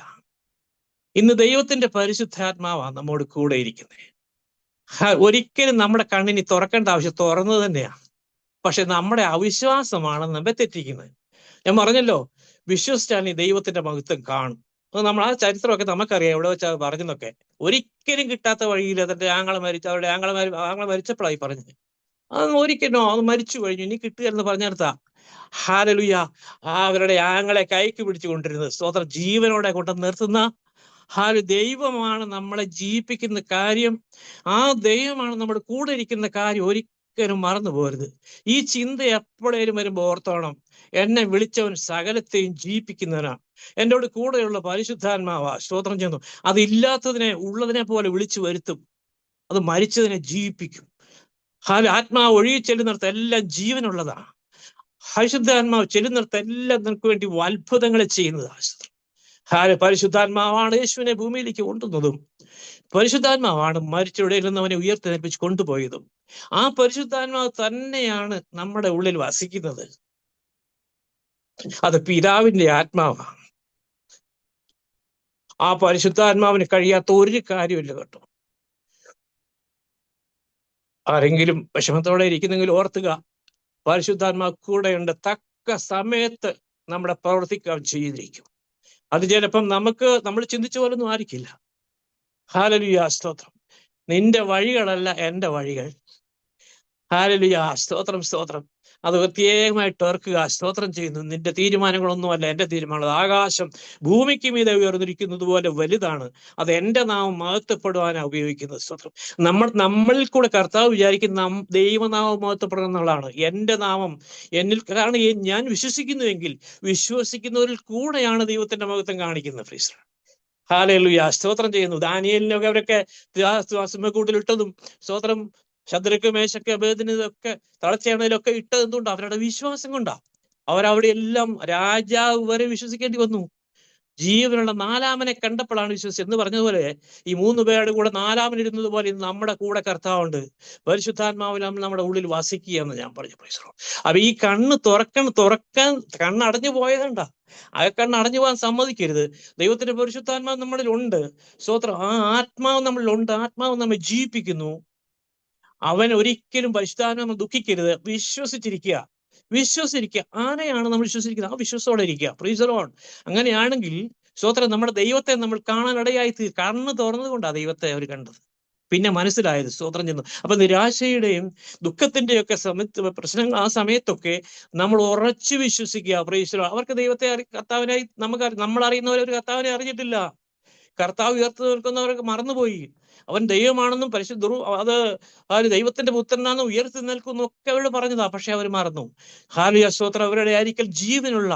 ഇന്ന് ദൈവത്തിന്റെ പരിശുദ്ധാത്മാവാണ് നമ്മോട് കൂടെ ഇരിക്കുന്നത്. ഒരിക്കലും നമ്മുടെ കണ്ണിനി തുറക്കേണ്ട ആവശ്യം തുറന്നു തന്നെയാണ്. പക്ഷെ നമ്മുടെ അവിശ്വാസമാണ് നമ്മെ തെറ്റിക്കുന്നത്. ഞാൻ പറഞ്ഞല്ലോ, വിശ്വസിച്ചാൽ നീ ദൈവത്തിന്റെ മഹത്വം കാണും. അത് നമ്മൾ ആ ചരിത്രമൊക്കെ നമുക്കറിയാം, എവിടെ വെച്ചാൽ പറഞ്ഞെന്നൊക്കെ. ഒരിക്കലും കിട്ടാത്ത വഴിയിൽ അതിന്റെ അവരുടെ ആങ്ങളെ മരിച്ചപ്പോഴായി പറഞ്ഞത്. അത് ഒരിക്കലും അത് മരിച്ചു കഴിഞ്ഞു, ഇനി കിട്ടുക എന്ന് പറഞ്ഞെടുത്താ ഹല്ലേലൂയ. അവരുടെ ആങ്ങളെ കൈക്ക് പിടിച്ചു കൊണ്ടിരുന്നത് സ്തോത്രം ജീവനോടെ കൊണ്ട് നിർത്തുന്ന ദൈവമാണ് നമ്മളെ ജീവിപ്പിക്കുന്ന കാര്യം. ആ ദൈവമാണ് നമ്മുടെ കൂടെ ഇരിക്കുന്ന കാര്യം ഒരിക്കലും മറന്നു പോരുത്. ഈ ചിന്ത എപ്പോഴേലും വരുമ്പോൾ ഓർത്തോണം, എന്നെ വിളിച്ചവൻ സകലത്തെയും ജീവിപ്പിക്കുന്നവനാണ്. എന്നോട് കൂടെയുള്ള പരിശുദ്ധാത്മാവാ സ്തോത്രം ചെയ്യുന്നു. അതില്ലാത്തതിനെ ഉള്ളതിനെ പോലെ വിളിച്ചു വരുത്തും. അത് മരിച്ചതിനെ ജീവിപ്പിക്കും. ആത്മാവ് ഒഴുകി ചെല്ലുന്നിടത്ത് എല്ലാം ജീവനുള്ളതാണ്. പരിശുദ്ധാത്മാവ് ചെല്ലുന്നിടത്ത് എല്ലാം നിനക്ക് വേണ്ടി അത്ഭുതങ്ങളെ ചെയ്യുന്നതാണ്. പരിശുദ്ധാത്മാവാണ് യേശുവിനെ ഭൂമിയിലേക്ക് കൊണ്ടുവന്നതും. പരിശുദ്ധാത്മാവാണ് മരിച്ചവരിൽ നിന്ന് അവനെ ഉയർത്തെഴുന്നേൽപ്പിച്ച് കൊണ്ടുപോയതും. ആ പരിശുദ്ധാത്മാവ് തന്നെയാണ് നമ്മുടെ ഉള്ളിൽ വസിക്കുന്നത്. അത് പിതാവിന്റെ ആത്മാവാണ്. ആ പരിശുദ്ധാത്മാവിന് കഴിയാത്ത ഒരു കാര്യമില്ല കേട്ടോ. ആരെങ്കിലും വിഷമത്തോടെ ഇരിക്കുന്നെങ്കിൽ ഓർത്തുക, പരിശുദ്ധാത്മാവ് കൂടെയുണ്ട്. തക്ക സമയത്ത് നമ്മുടെ പ്രവർത്തിക്കാൻ ചെയ്തിരിക്കും. അത് ചിലപ്പം നമ്മൾ ചിന്തിച്ച പോലൊന്നും ആയിരിക്കില്ല. ഹല്ലേലൂയ സ്തോത്രം. നിന്റെ വഴികളല്ല എൻ്റെ വഴികൾ. ഹല്ലേലൂയ സ്തോത്രം സ്തോത്രം. അത് പ്രത്യേകമായിട്ട് ഓർക്കുക. സ്തോത്രം ചെയ്യുന്നു. നിന്റെ തീരുമാനങ്ങളൊന്നുമല്ല എൻ്റെ തീരുമാനങ്ങൾ. ആകാശം ഭൂമിക്ക് മീതെ ഉയർന്നിരിക്കുന്നത് പോലെ വലുതാണ്. അത് എൻ്റെ നാമം മഹത്വപ്പെടുവാനാണ് ഉപയോഗിക്കുന്നത്. സ്തോത്രം. നമ്മളിൽ കൂടെ കർത്താവ് വിചാരിക്കുന്ന ദൈവനാമം മഹത്വപ്പെടണം എന്നുള്ളതാണ്. എൻ്റെ നാമം എന്നിൽ, കാരണം ഞാൻ വിശ്വസിക്കുന്നുവെങ്കിൽ വിശ്വസിക്കുന്നവരിൽ കൂടെയാണ് ദൈവത്തിന്റെ മഹത്വം കാണിക്കുന്നത്. ഫ്രീസ് ഹല്ലേലൂയ സ്തോത്രം ചെയ്യുന്നു. ദാനിയേലിനൊക്കെ അവരൊക്കെ സിംഹക്കൂട്ടിലിട്ടതും സ്തോത്രം ശദ്രക്ക് മേശക്ക് അബേദ്നെഗോക്കെ തളച്ചേണയിലൊക്കെ ഇട്ടത് എന്തുകൊണ്ട്? അവരുടെ വിശ്വാസം കൊണ്ടാ. അവരവിടെ എല്ലാം രാജാവ് വരെ വിശ്വസിക്കേണ്ടി വന്നു. ജീവനുള്ള നാലാമനെ കണ്ടപ്പോഴാണ് വിശ്വസിച്ചത് എന്ന് പറഞ്ഞതുപോലെ ഈ 3 പേരുടെ കൂടെ നാലാമനിരുന്നത് പോലെ ഇന്ന് നമ്മുടെ കൂടെ കർത്താവുണ്ട്. പരിശുദ്ധാത്മാവിൽ നമ്മുടെ ഉള്ളിൽ വസിക്കുകയെന്ന് ഞാൻ പറഞ്ഞു. അപ്പൊ ഈ കണ്ണ് തുറക്കാൻ കണ്ണടഞ്ഞു പോയതുണ്ടാ. ആ കണ്ണടഞ്ഞു പോകാൻ സമ്മതിക്കരുത്. ദൈവത്തിന്റെ പരിശുദ്ധാത്മാവ് നമ്മളിൽ ഉണ്ട്. സ്തോത്രം. ആ ആത്മാവ് നമ്മളിലുണ്ട്. ആത്മാവ് നമ്മെ ജീവിപ്പിക്കുന്നു. അവൻ ഒരിക്കലും പരിശുദ്ധാത്മാവ് ദുഃഖിക്കരുത്. വിശ്വസിച്ചിരിക്കുക. ആരെയാണ് നമ്മൾ വിശ്വസിക്കുന്നത്? ആ വിശ്വസത്തോടെ ഇരിക്കുക. Price the Lord. അങ്ങനെയാണെങ്കിൽ സ്തോത്രം നമ്മുടെ ദൈവത്തെ നമ്മൾ കാണാനിടയായി കണ്ണ് തുറന്നുകൊണ്ടാണ് ദൈവത്തെ അവർ കണ്ടത്. പിന്നെ മനസ്സിലായത്. സ്തോത്രം ചെയ്യുന്നു. അപ്പൊ നിരാശയുടെയും ദുഃഖത്തിന്റെയും ഒക്കെ പ്രശ്നങ്ങൾ ആ സമയത്തൊക്കെ നമ്മൾ ഉറച്ചു വിശ്വസിക്കുക. Price the Lord. അവർക്ക് ദൈവത്തെ കർത്താവിനായി നമ്മൾ അറിയുന്നവരെ ഒരു കർത്താവിനെ അറിഞ്ഞിട്ടില്ല. കർത്താവ് ഉയർത്തി നിൽക്കുന്നവർക്ക് മറന്നുപോയി. അവൻ ദൈവമാണെന്നും അത് ദൈവത്തിന്റെ പുത്രനാണെന്നും ഉയർത്തി നിൽക്കുന്നു ഒക്കെ അവരോട് പറഞ്ഞതാ. പക്ഷെ അവർ മറന്നു. ഹല്ലേലൂയ സ്തോത്രം. അവരുടെ അരികിൽ ജീവനുള്ള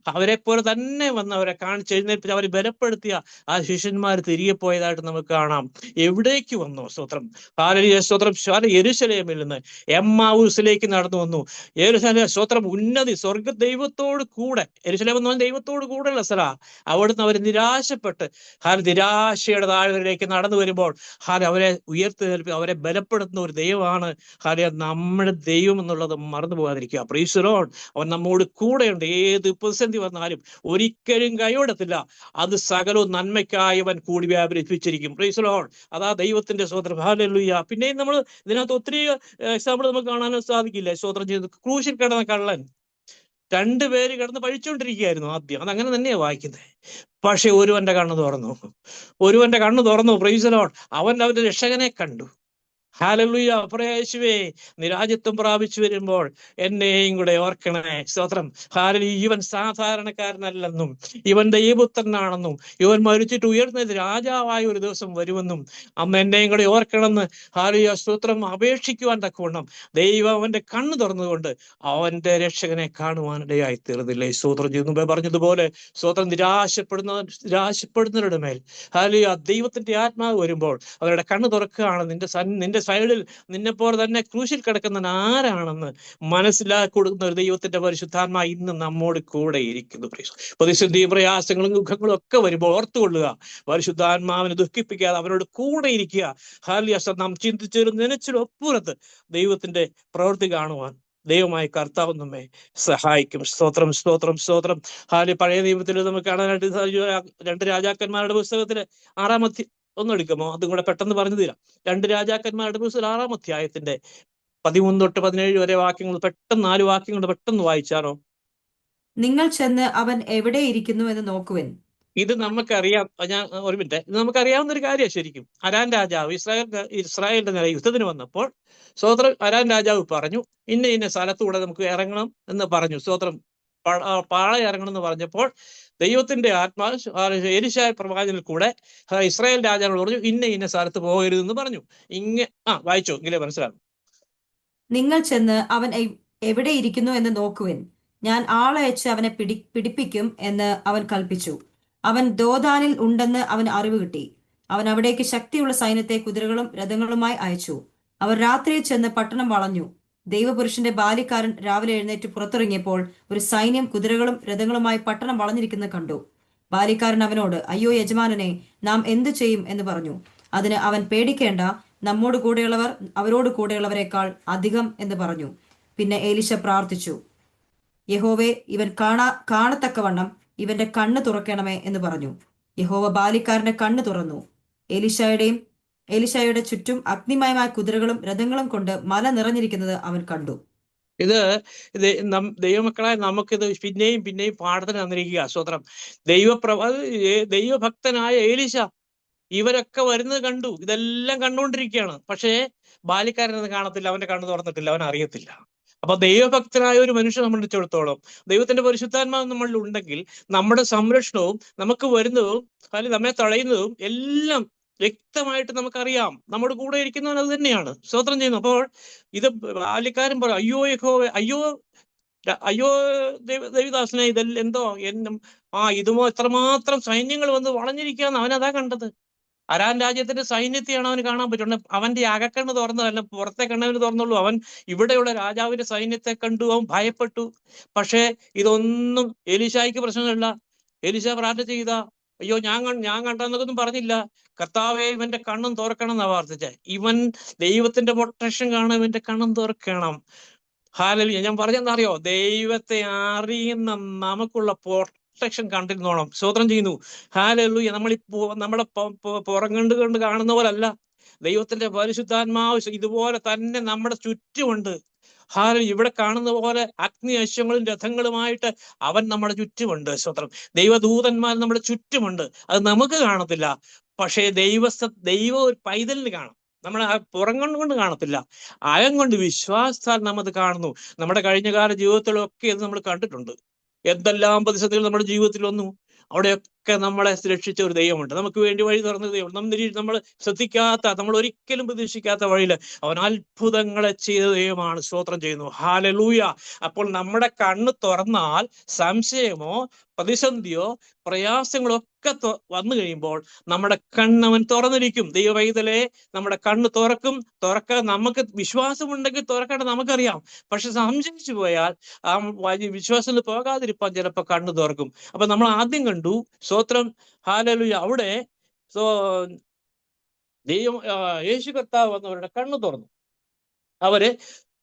അവരെ പോലെ തന്നെ വന്ന് അവരെ കാണിച്ചെഴുന്നേൽപ്പിച്ച് അവരെ ബലപ്പെടുത്തിയ ആ ശിഷ്യന്മാർ തിരികെ പോയതായിട്ട് നമുക്ക് കാണാം. എവിടേക്ക് വന്നു? സ്തോത്രം. ഹല്ലേലൂയ സ്തോത്രം. യെരൂശലേമിൽ നിന്ന് എമ്മാവൂസിലേക്ക് നടന്നു വന്നു. യെരൂശലേം സ്തോത്രം ഉന്നതി സ്വർഗ ദൈവത്തോട് കൂടെ. യെരൂശലേം എന്ന് പറഞ്ഞാൽ ദൈവത്തോട് കൂടെയുള്ള സ്ഥല. അവിടുന്ന് അവർ നിരാശപ്പെട്ട് നിരാശയുടെ താഴ്വരയിലേക്ക് നടന്നു വരുമ്പോൾ അവരെ ഉയർത്തി അവരെ ബലപ്പെടുത്തുന്ന ഒരു ദൈവമാണ് നമ്മുടെ ദൈവം എന്നുള്ളത് മറന്നു പോകാതിരിക്കുക. Price the Lord. അവൻ നമ്മോട് കൂടെയുണ്ട്. ഏത് പ്രതിസന്ധി വന്നാലും ഒരിക്കലും കൈവിടത്തില്ല. അത് സകലവും നന്മയ്ക്കായി അവൻ കൂടി വ്യാപരിപ്പിച്ചിരിക്കും. Price the Lord. അതാ ദൈവത്തിന്റെ സ്തോത്രം. ഹല്ലേലൂയ. പിന്നെയും നമ്മൾ ഇതിനകത്ത് ഒത്തിരി എക്സാമ്പിൾ നമുക്ക് കാണാനും സാധിക്കില്ല. സ്തോത്രം ചെയ്ത് ക്രൂശിൽ കിടന്ന കള്ളൻ 2 പേര് കിടന്ന് പഴിച്ചുകൊണ്ടിരിക്കുകയായിരുന്നു ആദ്യം. അതങ്ങനെ തന്നെയാണ് വായിക്കുന്നത്. പക്ഷെ ഒരുവന്റെ കണ്ണ് തുറന്നു. Price the Lord. അവൻ അവന്റെ രക്ഷകനെ കണ്ടു. ഹല്ലേലൂയ. യേശുവേ, നീ രാജ്യത്വം പ്രാപിച്ചു വരുമ്പോൾ എന്നെയും കൂടെ ഓർക്കണേ. സ്തോത്രം. ഹല്ലേലൂയ. ഇവൻ സാധാരണക്കാരനല്ലെന്നും ഇവൻ ദൈവപുത്രനാണെന്നും ഇവൻ മരിച്ചിട്ട് ഉയർന്നത് രാജാവായ ഒരു ദിവസം വരുമെന്നും അമ്മ എന്നെയും കൂടെ ഓർക്കണമെന്ന് ഹല്ലേലൂയ സ്തോത്രം അപേക്ഷിക്കുവാൻ തക്കവണ്ണം ദൈവം അവന്റെ കണ്ണ് തുറന്നുകൊണ്ട് അവന്റെ രക്ഷകനെ കാണുവാനിടയായി തീർന്നില്ലേ. സ്തോത്രം ചെയ്യുന്നു. പറഞ്ഞതുപോലെ സ്തോത്രം നിരാശപ്പെടുന്നവരുടെ മേൽ ഹല്ലേലൂയ ദൈവത്തിന്റെ ആത്മാവ് വരുമ്പോൾ അവരുടെ കണ്ണ് തുറക്കുകയാണ്. നിന്റെ സൈഡിൽ നിന്നെപ്പോലെ തന്നെ ക്രൂശിൽ കിടക്കുന്ന ആരാണെന്ന് മനസ്സിലാക്കി കൊടുക്കുന്ന ഒരു ദൈവത്തിന്റെ പരിശുദ്ധാത്മാ ഇന്ന് നമ്മോട് കൂടെ ഇരിക്കുന്നു. പ്രതിസന്ധിയും പ്രയാസങ്ങളും ദുഃഖങ്ങളും ഒക്കെ വരുമ്പോൾ ഓർത്തുകൊള്ളുക, പരിശുദ്ധാത്മാവിനെ ദുഃഖിപ്പിക്കാതെ അവനോട് കൂടെ ഇരിക്കുക. ഹല്ലേലൂയ. നാം ചിന്തിച്ചൊരു നനച്ചിലൊപ്പുറത്ത് ദൈവത്തിന്റെ പ്രവൃത്തി കാണുവാൻ ദൈവമായ കർത്താവ് നമ്മെ സഹായിക്കും. സ്തോത്രം, സ്തോത്രം, സ്തോത്രം. പഴയ നിയമത്തിൽ നമുക്ക് കാണാനായിട്ട് രണ്ട് രാജാക്കന്മാരുടെ പുസ്തകത്തില് 6-ാം അധ്യായം ഒന്ന് എടുക്കുമോ? അതും കൂടെ പെട്ടെന്ന് പറഞ്ഞു തരാം. രണ്ട് രാജാക്കന്മാരുടെ പുസ്തകം 6-ാം അധ്യായത്തിന്റെ 13 തൊട്ട് 17 വരെ വാക്യങ്ങൾ പെട്ടെന്ന് 4 വാക്യങ്ങൾ പെട്ടെന്ന് വായിച്ചാലോ? നിങ്ങൾ ചെന്ന് അവൻ എവിടെ ഇരിക്കുന്നു എന്ന് നോക്കുവിൻ. ഇത് നമുക്കറിയാം. ഞാൻ ഒരു മിനിറ്റ്, ഇത് നമുക്കറിയാവുന്ന ഒരു കാര്യമാണ്. ശരിക്കും അരാൻ രാജാവ് ഇസ്രായേലിന്റെ നേരെ യുദ്ധത്തിന് വന്നപ്പോൾ സ്വോത്രം അരാൻ രാജാവ് പറഞ്ഞു, ഇന്ന സ്ഥലത്തൂടെ നമുക്ക് ഇറങ്ങണം എന്ന് പറഞ്ഞു. സ്വോത്രം പാള ഇറങ്ങണം എന്ന് പറഞ്ഞപ്പോൾ ദൈവത്തിന്റെ ആത്മാവ് എലീശാ പ്രവാചകനിൽ കൂടെ ഇസ്രായേൽ രാജാവിനോട് പറഞ്ഞു, ഇന്ന സ്ഥലത്ത് പോകരുതെന്ന് പറഞ്ഞു. വായിച്ചോ, എങ്കിലേ മനസ്സിലാകും. നിങ്ങൾ ചെന്ന് അവൻ എവിടെ ഇരിക്കുന്നു എന്ന് നോക്കുവിൻ. ഞാൻ ആളയച്ച് അവനെ പിടിപ്പിക്കും എന്ന് അവൻ കൽപ്പിച്ചു. അവൻ ദോദാനിൽ ഉണ്ടെന്ന് അവന് അറിവ് കിട്ടി. അവൻ അവിടേക്ക് ശക്തിയുള്ള സൈന്യത്തെ കുതിരകളും രഥങ്ങളുമായി അയച്ചു. അവർ രാത്രിയിൽ ചെന്ന് പട്ടണം വളഞ്ഞു. ദൈവപുരുഷന്റെ ബാല്യക്കാരൻ രാവിലെ എഴുന്നേറ്റ് പുറത്തിറങ്ങിയപ്പോൾ ഒരു സൈന്യം കുതിരകളും രഥങ്ങളുമായി പട്ടണം വളഞ്ഞിരിക്കുന്നത് കണ്ടു. ബാല്യക്കാരൻ അവനോട്, അയ്യോ യജമാനനെ, നാം എന്തു ചെയ്യും എന്ന് പറഞ്ഞു. അതിന് അവൻ, പേടിക്കേണ്ട, നമ്മോട് കൂടെയുള്ളവർ അവരോട് കൂടെയുള്ളവരെക്കാൾ അധികം എന്ന് പറഞ്ഞു. പിന്നെ എലീശ പ്രാർത്ഥിച്ചു, യഹോവേ, ഇവൻ കാണത്തക്കവണ്ണം ഇവന്റെ കണ്ണ് തുറക്കണമേ എന്ന് പറഞ്ഞു. യഹോവ ബാലിക്കാരന്റെ കണ്ണ് തുറന്നു. എലീശയുടെ ചുറ്റും അഗ്നിമയമായ കുതിരകളും രഥങ്ങളും കൊണ്ട് മല നിറഞ്ഞിരിക്കുന്നത് അവൻ കണ്ടു. ഇത് ദൈവമക്കളായ നമുക്കിത് പിന്നെയും പിന്നെയും പാഠത്തിന് തന്നിരിക്കുക. സ്വത്രം ദൈവഭക്തനായ എലീശ ഇവരൊക്കെ വരുന്നത് കണ്ടു, ഇതെല്ലാം കണ്ടുകൊണ്ടിരിക്കുകയാണ്. പക്ഷേ ബാലിക്കാരനത് കാണത്തില്ല, അവന്റെ കണ്ണ് തുറന്നിട്ടില്ല, അവൻ അറിയത്തില്ല. അപ്പൊ ദൈവഭക്തനായ ഒരു മനുഷ്യൻ സംബന്ധിച്ചിടത്തോളം ദൈവത്തിന്റെ പരിശുദ്ധാത്മാവ് നമ്മളിൽ ഉണ്ടെങ്കിൽ നമ്മുടെ സംരക്ഷണവും നമുക്ക് വരുന്നതും അല്ലെങ്കിൽ നമ്മെ തടയുന്നതും എല്ലാം വ്യക്തമായിട്ട് നമുക്കറിയാം. നമ്മുടെ കൂടെ ഇരിക്കുന്നവൻ അത് തന്നെയാണ്. സ്തോത്രം ചെയ്യുന്നു. അപ്പോൾ ഇത് ബാല്യക്കാരൻ പറയും, അയ്യോ യഹോവേ, അയ്യോ ദേവിദാസനെ, ഇതെല്ലാം എന്തോ ഇതുമോ എത്രമാത്രം സൈന്യങ്ങൾ വന്ന് വളഞ്ഞിരിക്കുകയെന്ന് അവനതാ കണ്ടത്. അരാൻ രാജ്യത്തിന്റെ സൈന്യത്തെയാണ് അവന് കാണാൻ പറ്റുന്നത്. അവന്റെ അകക്കണ്ണ് തുറന്നതല്ല, പുറത്തെ കണ്ണവന് തുറന്നുള്ളൂ. അവൻ ഇവിടെയുള്ള രാജാവിന്റെ സൈന്യത്തെ കണ്ടു, അവൻ ഭയപ്പെട്ടു. പക്ഷേ ഇതൊന്നും എലീശായ്ക്ക് പ്രശ്നമില്ല. എലീശ പ്രാർത്ഥന ചെയ്ത, അയ്യോ ഞാൻ കണ്ടെന്നൊന്നും പറഞ്ഞില്ല. കർത്താവേ, ഇവന്റെ കണ്ണും തുറക്കണം എന്നാ പ്രാർത്ഥിച്ചേ. ഇവൻ ദൈവത്തിന്റെ പ്രൊട്ടക്ഷൻ കാണാൻ ഇവന്റെ കണ്ണും തുറക്കണം. ഹല്ലേലൂയ. ഞാൻ പറഞ്ഞെന്നറിയോ, ദൈവത്തെ അറിയുന്ന നമുക്കുള്ള പ്രൊട്ടക്ഷൻ കണ്ടിരുന്നോണം. സ്തോത്രം ചെയ്യുന്നു. ഹല്ലേലൂയ. നമ്മളെ പുറം കണ്ട് കാണുന്ന പോലല്ല, ദൈവത്തിന്റെ പരിശുദ്ധാത്മാവ് ഇതുപോലെ തന്നെ നമ്മുടെ ചുറ്റുമുണ്ട്. ഇവിടെ കാണുന്ന പോലെ അഗ്നി അശ്വങ്ങളും രഥങ്ങളുമായിട്ട് അവൻ നമ്മുടെ ചുറ്റുമുണ്ട്. സ്തോത്രം. ദൈവദൂതന്മാർ നമ്മുടെ ചുറ്റുമുണ്ട്. അത് നമുക്ക് കാണത്തില്ല, പക്ഷേ ദൈവ ഒരു പൈതലിന് കാണാം. നമ്മളെ പുറം കൊണ്ട് കാണത്തില്ല, അകം കൊണ്ട് വിശ്വാസത്താൽ നാം അത് കാണുന്നു. നമ്മുടെ കഴിഞ്ഞകാല ജീവിതത്തിലൊക്കെ ഇത് നമ്മൾ കണ്ടിട്ടുണ്ട്. എന്തെല്ലാം പ്രതിസന്ധികൾ നമ്മുടെ ജീവിതത്തിൽ വന്നു, അവിടെയൊക്കെ നമ്മളെ രക്ഷിച്ച ഒരു ദൈവമുണ്ട്. നമുക്ക് വേണ്ടി വഴി തുറന്ന ദൈവമുണ്ട്. നമ്മൾ ശ്രദ്ധിക്കാത്ത, നമ്മൾ ഒരിക്കലും പ്രതീക്ഷിക്കാത്ത വഴിയിൽ അവൻ അത്ഭുതങ്ങളെ ചെയ്ത ദൈവമാണ്. സ്തോത്രം ചെയ്യുന്നു. ഹല്ലേലൂയ. അപ്പോൾ നമ്മുടെ കണ്ണ് തുറന്നാൽ സംശയമോ പ്രതിസന്ധിയോ പ്രയാസങ്ങളോ ഒക്കെ വന്നു കഴിയുമ്പോൾ നമ്മുടെ കണ്ണവൻ തുറന്നിരിക്കും. ദൈവവൈതലെ നമ്മുടെ കണ്ണ് തുറക്കാൻ നമുക്ക് വിശ്വാസമുണ്ടെങ്കിൽ തുറക്കേണ്ട നമുക്കറിയാം. പക്ഷെ സംശയിച്ചു പോയാൽ വിശ്വാസത്തിൽ പോകാതിരിപ്പാൻ ചിലപ്പോൾ കണ്ണ് തുറക്കും. അപ്പൊ നമ്മൾ ആദ്യം കണ്ടു. സ്തോത്രം. ഹല്ലേലൂയ. അവിടെ യേശു കർത്താവ് വന്നവരുടെ കണ്ണ് തുറന്നു. അവര്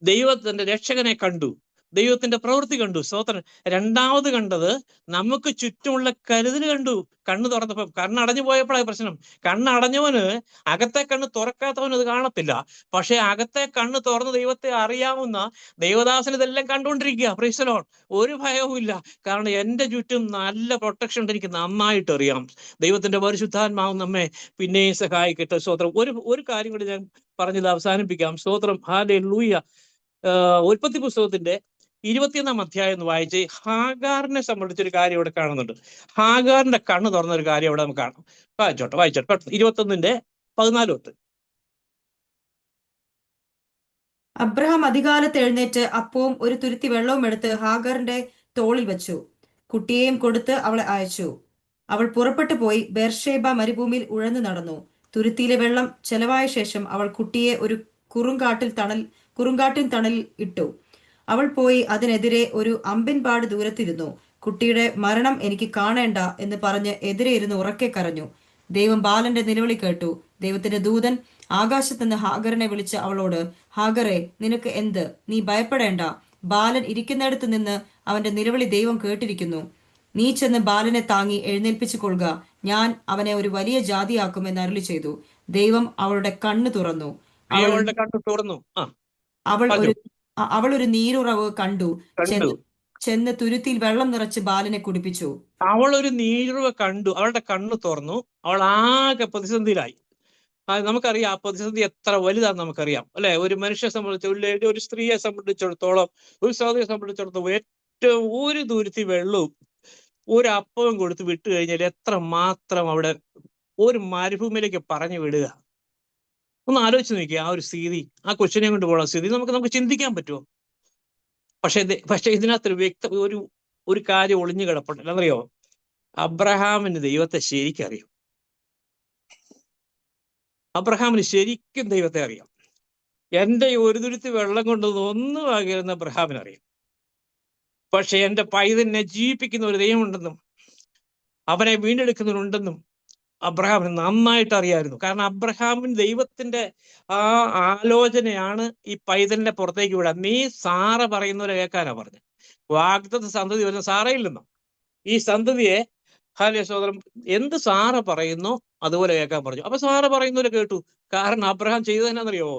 ദൈവത്തിന്റെ രക്ഷകനെ കണ്ടു, ദൈവത്തിന്റെ പ്രവൃത്തി കണ്ടു. സ്തോത്രം. രണ്ടാമത് കണ്ടത് നമുക്ക് ചുറ്റുമുള്ള കരുതൽ കണ്ടു. കണ്ണ് തുറന്നപ്പോ, കണ്ണടഞ്ഞു പോയപ്പോഴാണ് പ്രശ്നം. കണ്ണടഞ്ഞവന്, അകത്തെ കണ്ണ് തുറക്കാത്തവന് അത് കാണത്തില്ല. പക്ഷെ അകത്തെ കണ്ണ് തുറന്ന് ദൈവത്തെ അറിയാവുന്ന ദൈവദാസന് ഇതെല്ലാം കണ്ടുകൊണ്ടിരിക്കുക. Price the Lord. ഒരു ഭയവും ഇല്ല. കാരണം എന്റെ ചുറ്റും നല്ല പ്രൊട്ടക്ഷൻ ഉണ്ട്, എനിക്ക് നന്നായിട്ട് അറിയാം. ദൈവത്തിന്റെ പരിശുദ്ധാത്മാവ് നമ്മെ പിന്നെയും സഹായിക്കട്ടെ. സ്തോത്രം. ഒരു കാര്യം കൂടി ഞാൻ പറഞ്ഞത് അവസാനിപ്പിക്കാം. സ്തോത്രം. ഹല്ലേലൂയ. ഉൽപ്പത്തി പുസ്തകത്തിന്റെ 21-ാം അധ്യായം എന്ന് വായിച്ച് ഹാഗാറിനെ സംബന്ധിച്ചൊരു കാര്യം ഇവിടെ കാണുന്നുണ്ട്. ഹാഗാറിന്റെ കണ്ണ് തുറന്ന ഒരു കാര്യം അവിടെ നമുക്ക് കാണാം. വായിച്ചോട്ടെ 21-ന്റെ-14 തൊട്ട്. അബ്രഹാം അതികാലത്ത് എഴുന്നേറ്റ് അപ്പവും ഒരു തുരുത്തി വെള്ളവും എടുത്ത് ഹാഗറിന്റെ തോളിൽ വെച്ചു. കുട്ടിയെയും കൊടുത്ത് അവളെ അയച്ചു. അവൾ പുറപ്പെട്ടു പോയി ബേർഷേബ മരുഭൂമിയിൽ ഉഴന്നു നടന്നു. തുരുത്തിയിലെ വെള്ളം ചെലവായ ശേഷം അവൾ കുട്ടിയെ ഒരു കുറുങ്കാട്ടിൻ തണലിൽ ഇട്ടു. അവൾ പോയി അതിനെതിരെ ഒരു അമ്പിൻപാട് ദൂരത്തിരുന്നു. കുട്ടിയുടെ മരണം എനിക്ക് കാണേണ്ട എന്ന് പറഞ്ഞ് എതിരെ ഇരുന്ന് ഉറക്കെ കരഞ്ഞു. ദൈവം ബാലന്റെ നിലവിളി കേട്ടു. ദൈവത്തിന്റെ ദൂതൻ ആകാശത്തുനിന്ന് ഹാഗറിനെ വിളിച്ച് അവളോട്, ഹാഗറെ, നിനക്ക് എന്ത്? നീ ഭയപ്പെടേണ്ട, ബാലൻ ഇരിക്കുന്നിടത്ത് നിന്ന് അവന്റെ നിലവിളി ദൈവം കേട്ടിരിക്കുന്നു. നീ ചെന്ന് ബാലനെ താങ്ങി എഴുന്നേൽപ്പിച്ചു കൊള്ളുക, ഞാൻ അവനെ ഒരു വലിയ ജാതിയാക്കുമെന്ന് അരുളി ചെയ്തു. ദൈവം അവളുടെ കണ്ണ് തുറന്നു. അവൾ അവളുടെ കണ്ണ് തുറന്നു. അവൾ പറഞ്ഞു. ഒരു അവൾ ഒരു നീരുറവ് കണ്ടു. കണ്ടു. ചെന്ന് തുരുത്തിയിൽ വെള്ളം നിറച്ച് ബാലനെ കുടിപ്പിച്ചു. അവൾ ഒരു നീരുറവ് കണ്ടു, അവളുടെ കണ്ണ് തുറന്നു. അവൾ ആകെ പ്രതിസന്ധിയിലായി. നമുക്കറിയാം ആ പ്രതിസന്ധി എത്ര വലുതാന്ന് നമുക്കറിയാം, അല്ലെ? ഒരു മനുഷ്യനെ സംബന്ധിച്ച്, ഒരു സ്ത്രീയെ സംബന്ധിച്ചിടത്തോളം, ഒരു സഹോദരിയെ സംബന്ധിച്ചിടത്തോളം, ഏറ്റവും ഒരു തുരുത്തി വെള്ളവും ഒരു അപ്പവും കൊടുത്ത് വിട്ടു കഴിഞ്ഞാൽ എത്ര മാത്രം അവിടെ ഒരു മരുഭൂമിയിലേക്ക് പറഞ്ഞു വിടുക. ഒന്ന് ആലോചിച്ച് നോക്കിയ ആ ഒരു സ്ഥിതി, ആ കൊച്ചിനെ കൊണ്ട് പോകുന്ന സ്ഥിതി നമുക്ക് ചിന്തിക്കാൻ പറ്റുമോ? പക്ഷെ ഇതിനകത്തൊരു ഒരു കാര്യം ഒളിഞ്ഞു കിടപ്പുണ്ട്. എന്നറിയോ? അബ്രഹാമിന് ദൈവത്തെ ശരിക്കറിയാം. അബ്രഹാമിന് ശരിക്കും ദൈവത്തെ അറിയാം. എൻ്റെ ഒരു തുരുത്തി വെള്ളം കൊണ്ടൊന്നും ഒന്നും ആകില്ലെന്ന് അബ്രഹാമിനറിയാം. പക്ഷെ എൻ്റെ പൈതലിനെ ജീവിപ്പിക്കുന്ന ഒരു ദൈവമുണ്ടെന്നും അവനെ വീണ്ടെടുക്കുന്നവരുണ്ടെന്നും അബ്രഹാമിന് നന്നായിട്ട് അറിയായിരുന്നു. കാരണം അബ്രഹാമിന് ദൈവത്തിന്റെ ആ ആലോചനയാണ് ഈ പൈതലിനെ പുറത്തേക്ക് വിടാൻ. നീ സാറ പറയുന്നവരെ കേൾക്കാനാ പറഞ്ഞത്. വാഗ്ദത്ത സന്തതി വരുന്ന സാറയിൽ നിന്നും ഈ സന്തതിയെ സഹോദരൻ എന്ത് സാറ പറയുന്നു അതുപോലെ കേൾക്കാൻ പറഞ്ഞു. അപ്പൊ സാറ പറയുന്നവരെ കേട്ടു. കാരണം അബ്രഹാം ചെയ്തതെന്നറിയോ?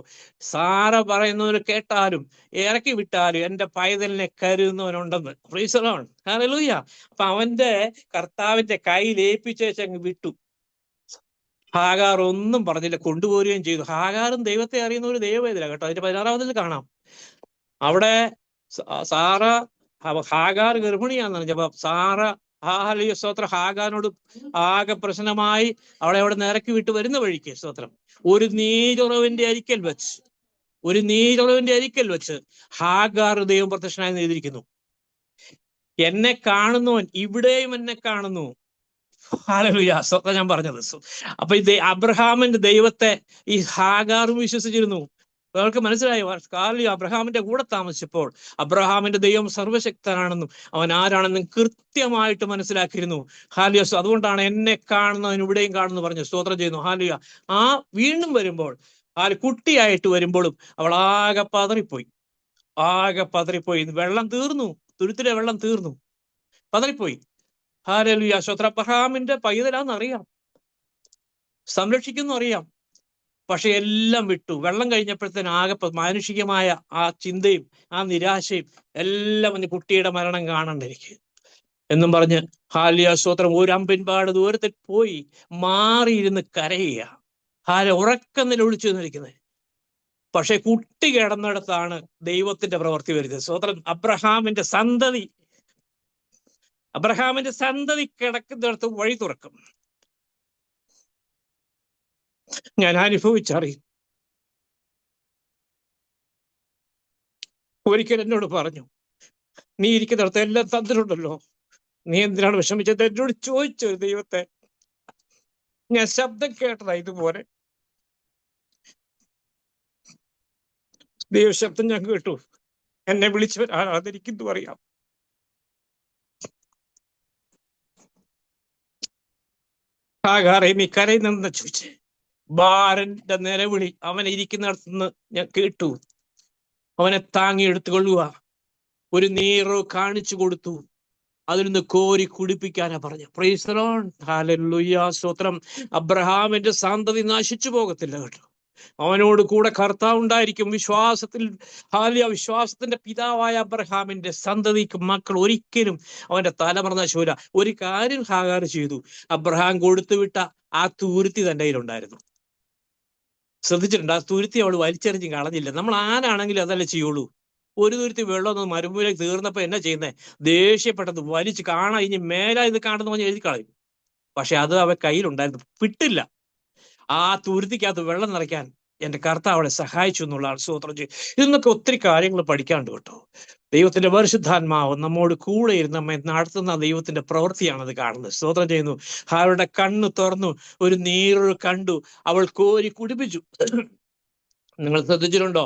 സാറ പറയുന്നവര് കേട്ടാലും ഇറക്കി വിട്ടാലും എൻ്റെ പൈതലിനെ കരുതുന്നവനുണ്ടെന്ന്. Praise the lord, hallelujah. അപ്പൊ അവന്റെ കർത്താവിന്റെ കയ്യിൽ ഏൽപ്പിച്ചങ്ങ് വിട്ടു. ഹാഗാർ ഒന്നും പറഞ്ഞില്ല, കൊണ്ടുപോരുകയും ചെയ്തു. ഹാഗാറും ദൈവത്തെ അറിയുന്ന ഒരു ദൈവവേദില കേട്ടോ. അതിന്റെ 16-ൽ കാണാം. അവിടെ സാറ ഹാഗാർ ഗർഭിണിയാണെന്ന് പറഞ്ഞപ്പോ സാറ സ്തോത്രം ഹാഗാറിനോട് ആകെ പ്രശ്നമായി അവളെ അവിടെ നിരക്കി വിട്ട് വരുന്ന വഴിക്ക് സ്തോത്രം ഒരു നീരുറവിന്റെ അരിക്കൽ വെച്ച് ഹാഗാർ ദൈവം പ്രത്യക്ഷനായി എഴുതിയിരിക്കുന്നു. എന്നെ കാണുന്നവൻ ഇവിടെയും എന്നെ കാണുന്നു. ഹല്ലേലൂയ. സ്വന്തം ഞാൻ പറഞ്ഞത്. അപ്പൊ അബ്രഹാമിന്റെ ദൈവത്തെ ഈ ഹാഗാറും വിശ്വസിച്ചിരുന്നു. അവർക്ക് മനസ്സിലായി അബ്രഹാമിന്റെ കൂടെ താമസിച്ചപ്പോൾ അബ്രഹാമിന്റെ ദൈവം സർവശക്തനാണെന്നും അവൻ ആരാണെന്നും കൃത്യമായിട്ട് മനസ്സിലാക്കിയിരുന്നു. ഹാലിയ. അതുകൊണ്ടാണ് എന്നെ കാണുന്നവൻ ഇവിടെയും കാണുന്നു പറഞ്ഞു സ്തോത്രം ചെയ്യുന്നു. ഹാലിയ. ആ വീണ്ടും വരുമ്പോൾ കുട്ടിയായിട്ട് വരുമ്പോഴും അവൾ ആകെ പതറിപ്പോയി. വെള്ളം തീർന്നു, തുരുത്തിലെ വെള്ളം തീർന്നു, പതറിപ്പോയി. ഹാലേലൂയ. സ്തോത്രം. അബ്രഹാമിന്റെ പൈതലാന്നറിയാം, സംരക്ഷിക്കുന്നു അറിയാം. പക്ഷെ എല്ലാം വിട്ടു. വെള്ളം കഴിഞ്ഞപ്പോഴത്തേന് ആകെ മാനുഷികമായ ആ ചിന്തയും ആ നിരാശയും എല്ലാം വന്ന് കുട്ടിയുടെ മരണം കാണണ്ടെനിക്ക് എന്നും പറഞ്ഞ് ഹാലിയ സ്തോത്രം ഒരു അമ്പിൻപാട് ദൂരത്തിൽ പോയി മാറിയിരുന്ന് കരയുക. ഉറക്കം നിലവിളിച്ചു നിന്നിരിക്കുന്നത്. പക്ഷെ കുട്ടി കിടന്നിടത്താണ് ദൈവത്തിന്റെ പ്രവൃത്തി വരുന്നത്. സ്തോത്രം. അബ്രഹാമിന്റെ സന്തതി കിടക്കുന്നിടത്ത് വഴി തുറക്കും. ഞാൻ അനുഭവിച്ചറിയും. ഒരിക്കൽ എന്നോട് പറഞ്ഞു, നീ ഇരിക്കുന്നിടത്ത് എല്ലാം തന്നിട്ടുണ്ടല്ലോ, നീ എന്തിനാണ് വിഷമിച്ചത്? എന്നോട് ചോദിച്ചു ദൈവത്തെ. ഞാൻ ശബ്ദം കേട്ടതാ ഇതുപോലെ. ദൈവശബ്ദം ഞാൻ കേട്ടു. എന്നെ വിളിച്ചവരാണ്, അതെനിക്കെന്തു അറിയാം. ഹാഗാറേ, നീ കരയുന്നെന്ന് ചോദിച്ചേ. ബാരന്റെ നിലവിളി അവൻ ഇരിക്കുന്നിടത്തുനിന്ന് ഞാൻ കേട്ടു. അവനെ താങ്ങി എടുത്തുകൊള്ളുക, ഒരു നീറ് കാണിച്ചു കൊടുത്തു, അതിൽ നിന്ന് കോരി കുടിപ്പിക്കാനാ പറഞ്ഞു. Price the lord, hallelujah. സ്തോത്രം. അബ്രഹാമിന്റെ സന്തതി നശിച്ചു പോകത്തില്ല കേട്ടോ. അവനോട് കൂടെ കർത്താവ് ഉണ്ടായിരിക്കും. വിശ്വാസത്തിന്റെ പിതാവായ അബ്രഹാമിന്റെ സന്തതിക്ക് മക്കൾ ഒരിക്കലും അവന്റെ തലമുറ നശിക്കൂല. ഒരു കാര്യം ഹാഗാർ ചെയ്തു. അബ്രഹാം കൊടുത്തുവിട്ട ആ തുരുത്തി തന്റെ കയ്യിലുണ്ടായിരുന്നു. ശ്രദ്ധിച്ചിട്ടുണ്ട്? ആ തുരുത്തി അവൾ വലിച്ചെറിഞ്ഞ് കളഞ്ഞില്ല. നമ്മൾ ആരാണെങ്കിലും അതല്ലേ ചെയ്യുള്ളൂ. ഒരു തുരുത്തി വെള്ളമൊന്നും മരുഭൂമിയിലേക്ക് തീർന്നപ്പോ എന്നാ ചെയ്യുന്നത്? ദേഷ്യപ്പെട്ടത് വലിച്ച് കാണാൻ ഇനി മേലാ ഇത് കാണുന്ന പറഞ്ഞ് എഴുതി കളയും. പക്ഷെ അത് അവ കയ്യിലുണ്ടായിരുന്നു, വിട്ടില്ല. ആ തുരുത്തിക്കകത്ത് വെള്ളം നിറയ്ക്കാൻ എൻ്റെ കർത്താവ് അവളെ സഹായിച്ചു എന്നുള്ളതാണ്. സ്തോത്രം ചെയ്യും. ഇന്നൊക്കെ ഒത്തിരി കാര്യങ്ങൾ പഠിക്കാണ്ട് കേട്ടോ. ദൈവത്തിന്റെ പരിശുദ്ധാത്മാവ് നമ്മോട് കൂടെ ഇരുന്ന് നമ്മെ നടത്തുന്ന ദൈവത്തിന്റെ പ്രവൃത്തിയാണത് കാണുന്നത്. സ്തോത്രം ചെയ്യുന്നു. അവളുടെ കണ്ണ് തുറന്നു, ഒരു നീര് കണ്ടു, അവൾ കോരി കുടിപ്പിച്ചു. നിങ്ങൾ ശ്രദ്ധിച്ചിട്ടുണ്ടോ?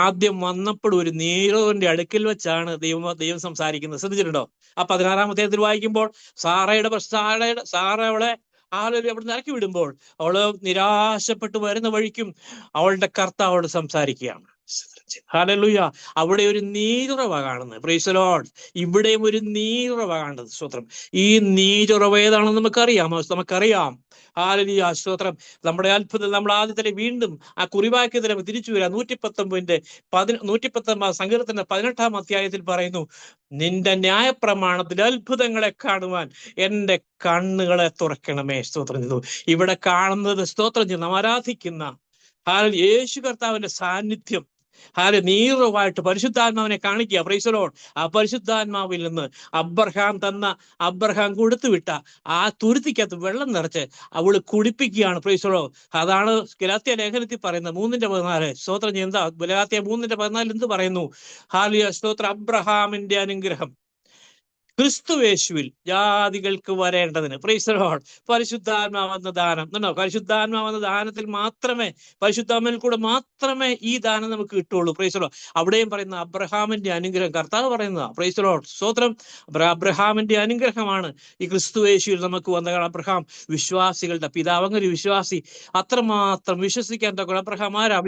ആദ്യം വന്നപ്പോൾ ഒരു നീരോന്റെ അടുക്കൽ വെച്ചാണ് ദൈവം സംസാരിക്കുന്നത്. ശ്രദ്ധിച്ചിട്ടുണ്ടോ? ആ 16-ാം അധ്യായത്തിൽ വായിക്കുമ്പോൾ സാറ അവളെ അവിടെ ഇറക്കി വിടുമ്പോൾ അവള് നിരാശപ്പെട്ട് വരുന്ന വഴിക്കും അവളുടെ കർത്താവോട് സംസാരിക്കുകയാണ്. ഹല്ലേലൂയ. അവിടെ ഒരു നീരുറവ കാണുന്നത്. Price the Lord. ഇവിടെയും ഒരു നീരുറവ കാണുന്നത്. സ്തോത്രം. ഈ നീരുറവ ഏതാണെന്ന് നമുക്കറിയാം. ഹല്ലേലൂയ. സ്തോത്രം. നമ്മുടെ അത്ഭുതം നമ്മൾ ആദ്യത്തെ വീണ്ടും ആ കുറിവാക്യത്തിലേക്ക് തിരിച്ചു വരാം. 119 സങ്കീർത്തനം 18 അധ്യായത്തിൽ പറയുന്നു, നിന്റെ ന്യായപ്രമാണത്തിൽ അത്ഭുതങ്ങളെ കാണുവാൻ എന്റെ കണ്ണുകളെ തുറക്കണമേ. സ്തോത്രം ചെയ്തു. ഇവിടെ കാണുന്നത് സ്തോത്രം ചെയ്തു നാം ആരാധിക്കുന്ന യേശു കർത്താവിന്റെ സാന്നിധ്യം നീറുവായിട്ട് പരിശുദ്ധാത്മാവിനെ കാണിക്കുക. Price the Lord. ആ പരിശുദ്ധാത്മാവിൽ നിന്ന് അബ്രഹാം കൊടുത്തുവിട്ട ആ തുരുത്തിക്കകത്ത് വെള്ളം നിറച്ച് അവള് കുടിപ്പിക്കുകയാണ്. Price the Lord. അതാണ് ഗലാത്യ ലേഖനത്തിൽ പറയുന്നത് 3:14. സ്തോത്രം എന്താ ഗലാത്യ 3:14 എന്ത് പറയുന്നു? ഹല്ലേലൂയ. സ്തോത്രം. അബ്രഹാമിന്റെ അനുഗ്രഹം ക്രിസ്തുവേശുവിൽ ജാതികൾക്ക് വരേണ്ടതിന്. Praise the lord. പരിശുദ്ധാത്മാവെന്ന ദാനം പരിശുദ്ധാത്മാവെന്ന ദാനത്തിൽ മാത്രമേ, പരിശുദ്ധാത്മാവിൽ കൂടെ മാത്രമേ ഈ ദാനം നമുക്ക് കിട്ടുള്ളൂ. Praise the lord. അവിടെയും പറയുന്ന അബ്രഹാമിന്റെ അനുഗ്രഹം കർത്താവ് പറയുന്നതാ. Praise the lord. സ്തോത്രം. അബ്രഹാമിന്റെ അനുഗ്രഹമാണ് ഈ ക്രിസ്തുവേശുവിൽ നമുക്ക് വന്ന. അബ്രഹാം വിശ്വാസികളുടെ പിതാവ്. അങ്ങനെ വിശ്വാസി അത്രമാത്രം വിശ്വസിക്കാൻ തക്കണം. അബ്രഹാം ആരാ?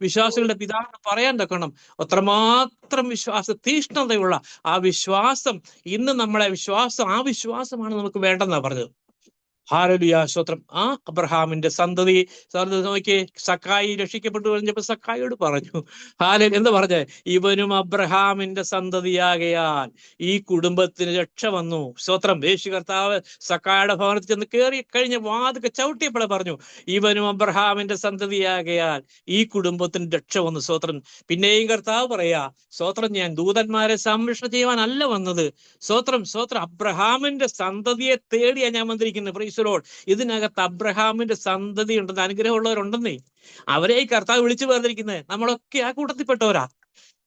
വിശ്വാസികളുടെ പിതാവ് പറയാൻ തക്കണം. അത്രമാത്രം തീഷ്ണതയുള്ള ആ വിശ്വാസം ഇന്ന് നമ്മളെ ആ വിശ്വാസമാണ് നമുക്ക് വേണ്ടെന്നാ പറഞ്ഞത്. ഹല്ലേലൂയ. സ്തോത്രം. ആ അബ്രഹാമിന്റെ സന്തതി നോക്കി സക്കായി രക്ഷിക്കപ്പെട്ടു കഴിഞ്ഞപ്പോ സക്കായിയോട് പറഞ്ഞു, എന്താ പറഞ്ഞേ? ഇവനും അബ്രഹാമിന്റെ സന്തതിയാകയാൽ ഈ കുടുംബത്തിന് രക്ഷ വന്നു. സ്തോത്രം. യേശു കർത്താവ് സക്കായുടെ ഭവനത്തിൽ ചെന്ന് കയറി കഴിഞ്ഞ വാതിക്കെ ചവിട്ടിയപ്പോഴേ പറഞ്ഞു, ഇവനും അബ്രഹാമിന്റെ സന്തതിയാകയാൽ ഈ കുടുംബത്തിന് രക്ഷ വന്നു. സ്തോത്രം. പിന്നെയും കർത്താവ് പറയാ, സ്തോത്രം, ഞാൻ ദൂതന്മാരെ സംരക്ഷണം ചെയ്യുവാനല്ല വന്നത്. സ്തോത്രം. അബ്രഹാമിന്റെ സന്തതിയെ തേടിയാ ഞാൻ വന്നിരിക്കുന്നത്. Price the Lord. ഇതിനകത്ത് അബ്രഹാമിന്റെ സന്തതി ഉണ്ടെന്ന്, അനുഗ്രഹമുള്ളവരുണ്ടെന്നേ. അവരെ ഈ കർത്താവ് വിളിച്ചു പറഞ്ഞിരിക്കുന്നത്. നമ്മളൊക്കെ ആ കൂട്ടത്തിൽപ്പെട്ടവരാ.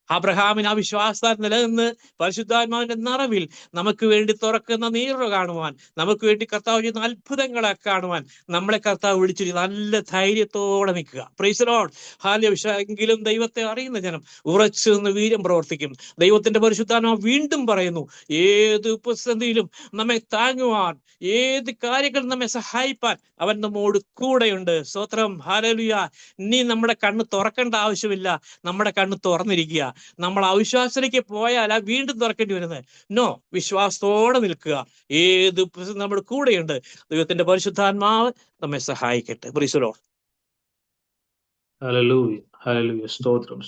അബ്രഹാമിന് ആ വിശ്വാസത്താൽ നിലനിന്ന് പരിശുദ്ധാത്മാവിന്റെ നിറവിൽ നമുക്ക് വേണ്ടി തുറക്കുന്ന നീറുറവ കാണുവാൻ, നമുക്ക് വേണ്ടി കർത്താവ് ചെയ്യുന്ന അത്ഭുതങ്ങളെ കാണുവാൻ നമ്മളെ കർത്താവ് വിളിച്ചിട്ട് നല്ല ധൈര്യത്തോടെ നിൽക്കുക. Price the lord. ഹല്ലേലൂയ. എങ്കിലും ദൈവത്തെ അറിയുന്ന ജനം ഉറച്ചു നിന്ന് വീര്യം പ്രവർത്തിക്കും. ദൈവത്തിന്റെ പരിശുദ്ധാത്മാവ് വീണ്ടും പറയുന്നു, ഏത് പ്രതിസന്ധിയിലും നമ്മെ താങ്ങുവാൻ, ഏത് കാര്യങ്ങളും നമ്മെ സഹായിപ്പാൻ അവൻ നമ്മോട് കൂടെയുണ്ട്. സ്തോത്രം. ഹല്ലേലൂയ. ഇനി നമ്മുടെ കണ്ണ് തുറക്കേണ്ട ആവശ്യമില്ല. നമ്മുടെ കണ്ണ് തുറന്നിരിക്കുക. നമ്മൾ അവിശ്വാസത്തിലേക്ക് പോയാൽ വീണ്ടും തുറക്കേണ്ടി വരുന്നത്. നോ, വിശ്വാസത്തോടെ നിൽക്കുക. ഏത് നമ്മുടെ കൂടെയുണ്ട്. ദൈവത്തിന്റെ പരിശുദ്ധാത്മാവ് നമ്മെ സഹായിക്കട്ടെ. Price the lord. Hallelujah. Hallelujah. സ്തോത്രം.